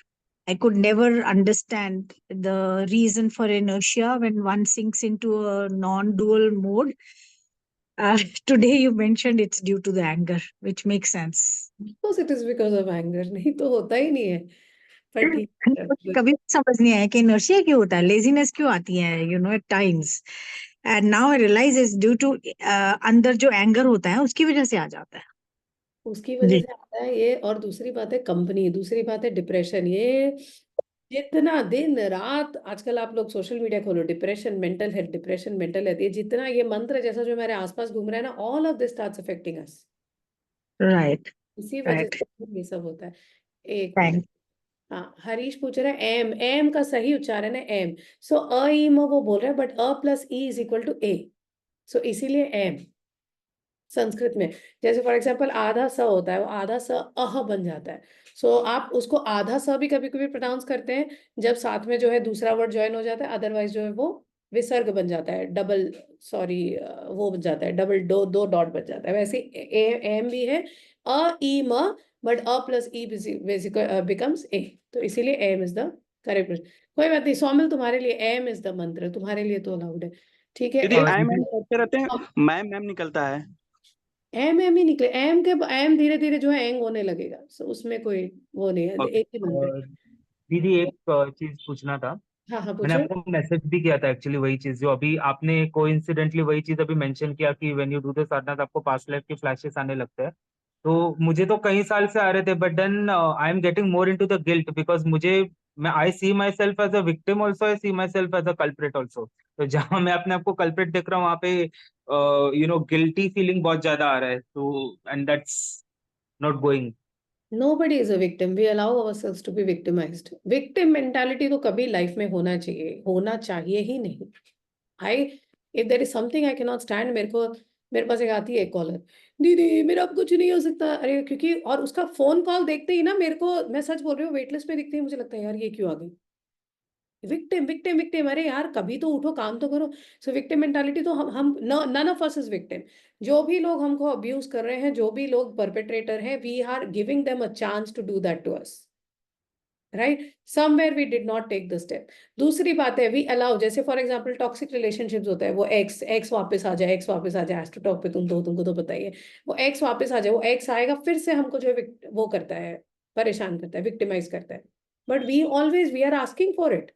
I could never understand the reason for inertia when one sinks into a non-dual mode. Today you mentioned it's due to the anger, which makes sense.
Of course it is because of anger. नहीं तो होता ही नहीं है, पर ठीक है।
मुझे कभी समझ नहीं आया कि इनर्शिया क्यों होता है, लेजीनेस क्यों आती है, at times. And now I realize is due to अंदर जो एंगर होता है उसकी वजह से आ जाता है.
उसकी वजह
जी.
से आता है ये, और दूसरी बात है कंपनी, दूसरी बात है डिप्रेशन। ये जितना दिन रात आजकल आप लोग सोशल मीडिया खोलो, depression, mental health, depression, mental health, ये जितना ये मंत्र जैसा जो हमारे आसपास घूम रहा है ना, all of this starts affecting us.
Right.
इसी वजह
राइट.
से ये सब होता है। एक मिनट।
थैंक.
हाँ, हरीश पूछ रहा है एम, एम का सही उच्चारण है एम। सो अ ई म वो बोल रहा है, बट अ प्लस ई इज इक्वल टू ए, सो इसीलिए एम संस्कृत में। जैसे फॉर एग्जाम्पल आधा स होता है, वो आधा स अह बन जाता है। सो आप उसको आधा स भी कभी कभी प्रोनाउंस करते हैं जब साथ में जो है दूसरा वर्ड ज्वाइन हो जाता है, अदरवाइज जो है वो विसर्ग बन जाता है, डबल, सॉरी, वो बन जाता है डबल, दो दो डॉट बन जाता है। वैसे एम भी है अ ई म, बट अ प्लस ई बिकम्स ए, तो इसीलिए एम इज द करेक्ट। कोई बात नहीं सौमिल, तुम्हारे लिए एम इज द मंत्र, तुम्हारे लिए तो अलाउड है। ठीक है।
दीदी एम
दीदी.
एम करते रहते हैं, मैम मैम निकलता है।
एम एम ही निकले, एम के एम धीरे धीरे जो है एंग होने लगेगा, सो उसमें कोई वो नहीं है,
ओके।
एक ही मंत्र है।
दीदी एक चीज पूछना था.
हाँ हाँ
मैंने
पूछो।
आपको मैसेज भी किया था एक्चुअली, वही चीज जो अभी आपने कोइंसिडेंटली वही चीज अभी मेंशन किया कि व्हेन यू डू द साधना तो आपको पास्ट लाइफ के फ्लैशेस आने लगते हैं. तो मुझे तो कई साल से आ रहे थे, but then I am getting more into the guilt because मैं I see myself as a victim also, I see myself as a culprit also. तो जहां मैं अपने आप को कल्प्रिट देख रहा हूँ वहां पे गिल्टी फीलिंग बहुत ज्यादा आ रहा है, तो and that's not going.
Nobody is a victim. We allow ourselves to be victimized. Victim mentality तो कभी लाइफ में होना चाहिए ही नहीं। I, if there is something I cannot stand, मेरे पास एक आती है एक कॉलर, दीदी मेरा अब कुछ नहीं हो सकता, अरे क्योंकि, और उसका फोन कॉल देखते ही ना मेरे को, मैं सच बोल रही हूँ, वेटलिस्ट पे दिखते ही मुझे लगता है यार ये क्यों आ गई, विक्टिम विक्टिम विक्टिम, अरे यार कभी तो उठो, काम तो करो। सो विक्टिम मेंटालिटी तो हम none of us is victim. जो भी लोग हमको अब्यूज कर रहे हैं, जो भी लोग परपेट्रेटर हैं, we are giving them a chance to do that to us, right? Somewhere we did not take the step. दूसरी बात है वी अलाउ, जैसे फॉर एग्जांपल टॉक्सिक रिलेशनशिप्स होता है, वो एक्स एक्स वापस आ जाए, एक्स वापस आ जाए, टॉक पे तुमको तो बताइए, वो एक्स वापस आ जाए, वो एक्स आएगा फिर से हमको जो है वो करता है, परेशान करता है, विक्टिमाइज करता है, but we are asking for it,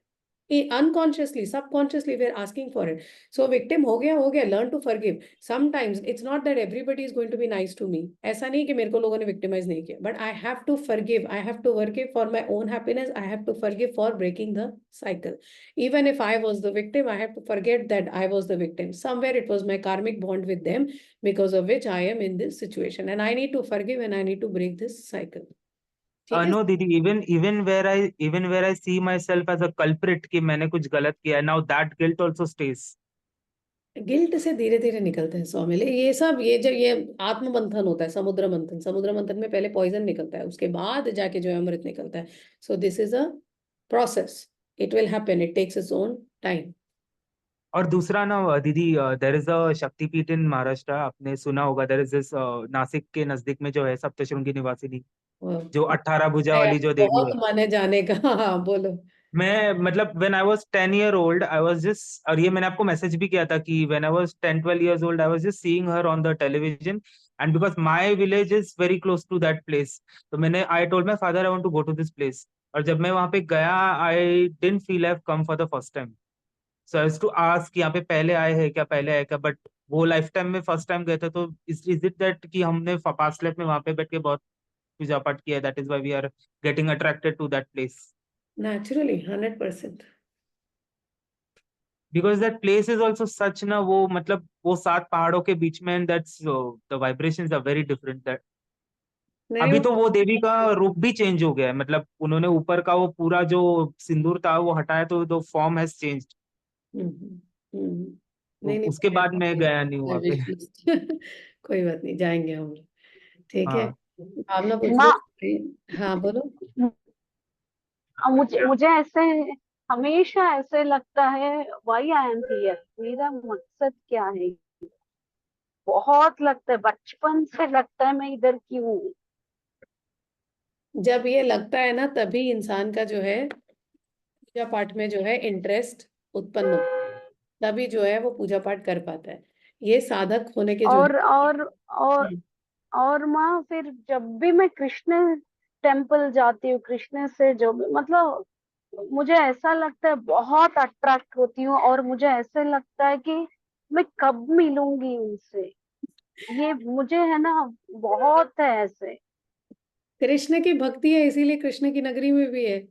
unconsciously, subconsciously we're asking for it. So victim हो गया, learn to forgive. Sometimes it's not that everybody is going to be nice to me, ऐसा नहीं कि मेरे को लोगों ने victimize नहीं किया, but I have to forgive, I have to forgive for my own happiness, I have to forgive for breaking the cycle. Even if I was the victim, I have to forget that I was the victim, somewhere it was my karmic bond with them because of which I am in this situation, and I need to forgive and I need to break this cycle. ठीक है।
No दीदी, even where I see myself as a culprit कि मैंने कुछ गलत किया है, now that guilt also stage.
Guilt से धीरे धीरे निकलते हैं सौमिल, ये सब, ये जब ये आत्म मंथन होता है, समुद्र मंथन, समुद्र मंथन में पहले पॉइजन निकलता है, उसके बाद जाके जो है अमृत निकलता है। So this is a process, it will happen, it takes its own time.
और दूसरा ना दीदी, देर इज अ शक्तिपीठ इन महाराष्ट्र, आपने सुना होगा. देर इज दिस नासिक के नजदीक में जो है सप्तशृंगी निवासिनी, जो 18 भुजा वाली जो देवी
बहुत
है.
मन है जाने का। हाँ बोलो।
मैं मतलब when I was 10 year old I was just, और ये मैंने आपको मैसेज भी किया था कि when I was 10-12 years old I was just seeing her on the television, and because my village is very close to that place, तो मैंने I told my father I want to go to this place. और जब मैं वहां पे गया I didn't feel I have come for the first time. So I to ask यहाँ पे पहले आए हैं क्या, पहले आए क्या, बट वो लाइफ टाइम में फर्स्ट टाइम गए थे. तो इज इट दैट कि हमने पास्ट लाइफ में वहां पे बैठ के बहुत पूजा पाठ किया, that is why we are getting attracted to that place.
Naturally 100%।
Because that place is also such ना, वो मतलब वो 7 पहाड़ों के बीच में, and that's the vibrations are very different. That
नहीं
अभी तो वो देवी का रूप भी चेंज हो गया है, मतलब उन्होंने ऊपर का वो पूरा जो सिंदूर था वो हटाया, तो द फॉर्म हैज चेंज्ड. तो
नहीं नहीं,
उसके बाद मैं गया नहीं वहां पे.
Wish list. कोई बात नहीं, जाएंगे हम। ठीक है।
हाँ.
भावना पूछ
माँ,
रही। हाँ बोलो।
मुझे मुझे ऐसे हमेशा ऐसे लगता है, वाई आई एम हियर, मेरा मकसद क्या है. बहुत लगता है, बचपन से लगता है मैं इधर क्यों हूँ.
जब ये लगता है ना तभी इंसान का जो है पूजा पाठ में जो है इंटरेस्ट उत्पन्न हो, तभी जो है वो पूजा पाठ कर पाता है। ये साधक होने के जो है।
और और माँ फिर जब भी मैं कृष्ण टेम्पल जाती हूँ, कृष्ण से जो भी मतलब मुझे ऐसा लगता है, बहुत अट्रैक्ट होती हूँ और मुझे ऐसे लगता है कि मैं कब मिलूंगी उनसे। ये मुझे है ना, बहुत है ऐसे।
कृष्ण की भक्ति है इसीलिए कृष्ण की नगरी में भी है,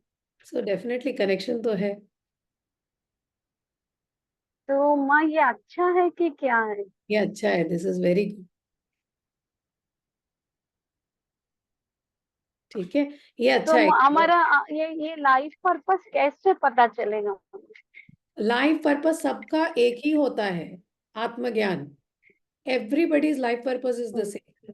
सो डेफिनेटली कनेक्शन तो है।
तो माँ ये अच्छा है कि क्या है?
ये अच्छा है, दिस इज वेरी गुड। ठीक है, ये
तो
अच्छा है।
हमारा ये लाइफ पर्पस कैसे पता चलेगा?
लाइफ पर्पस सबका एक ही होता है, आत्मज्ञान। Everybody's life purpose is the same.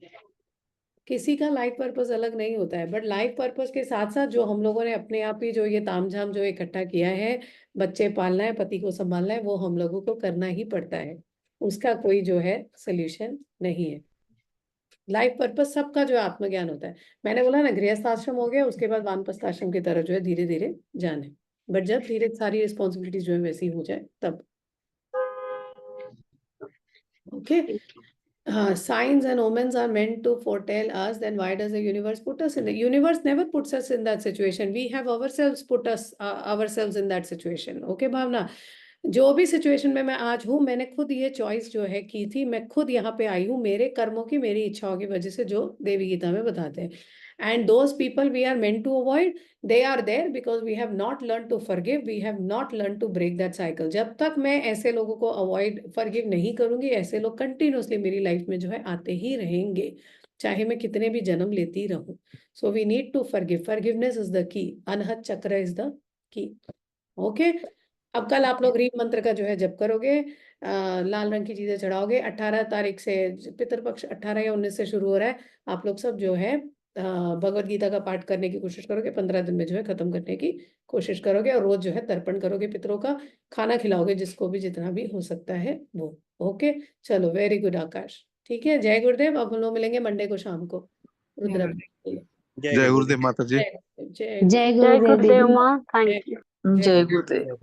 किसी का लाइफ पर्पस अलग नहीं होता है, बट लाइफ पर्पस के साथ साथ जो हम लोगों ने अपने आप ही जो ये तामझाम जो इकट्ठा किया है, बच्चे पालना है, पति को संभालना है, वो हम लोगों को करना ही पड़ता है। उसका कोई जो है सोल्यूशन नहीं है। लाइफ पर्पस सबका जो है आत्मज्ञान होता है। मैंने बोला ना, गृहस्थ आश्रम हो गया, उसके बाद वानप्रस्थ आश्रम की तरफ जो है धीरे धीरे जाना है। बट जब धीरे सारी रिस्पॉन्सिबिलिटीज जो है वैसी हो जाए तब। ओके। हाँ, signs and omens are meant to foretell us, then why does the universe put us in the universe never puts us in that situation. We have ourselves put us ourselves in that situation. Okay भावना, जो भी situation में मैं आज हूँ, मैंने खुद ये choice जो है की थी, मैं खुद यहाँ पे आई हूँ मेरे कर्मों की, मेरी इच्छाओं की वजह से, जो देवी गीता में बताते हैं। And those people we are meant to avoid, they are there because we have not learned to forgive, we have not learned to break that cycle. जब तक मैं ऐसे लोगों को अवॉइड फॉरगिव नहीं करूंगी, ऐसे लोग कंटिन्यूअसली मेरी लाइफ में जो है आते ही रहेंगे, चाहे मैं कितने भी जन्म लेती रहूं। So we need to forgive, forgiveness is the key, anahad चक्र इज द की। ओके। अब कल आप लोग रीम मंत्र का जो है जप करोगे, लाल रंग की चीजें चढ़ाओगे। 18 तारीख से पितृपक्ष 18 या 19 से शुरू हो रहा है। आप लोग सब जो है भगवत गीता का पाठ करने की कोशिश करोगे, 15 दिन में जो है खत्म करने की कोशिश करोगे, और रोज जो है तर्पण करोगे पितरों का, खाना खिलाओगे जिसको भी जितना भी हो सकता है वो। ओके, चलो, वेरी गुड आकाश। ठीक है, जय गुरुदेव। अब हम लोग मिलेंगे मंडे को शाम को रुद्र अभिषेक के लिए।
जय गुरुदेव माता जी।
जय गुरुदेव, जय
जय
गुरुदेव,
जय
गुरुदेव
गुरुदेव
दीदी।
माँ, थैंक यू।
जय
जय गुरुदेव।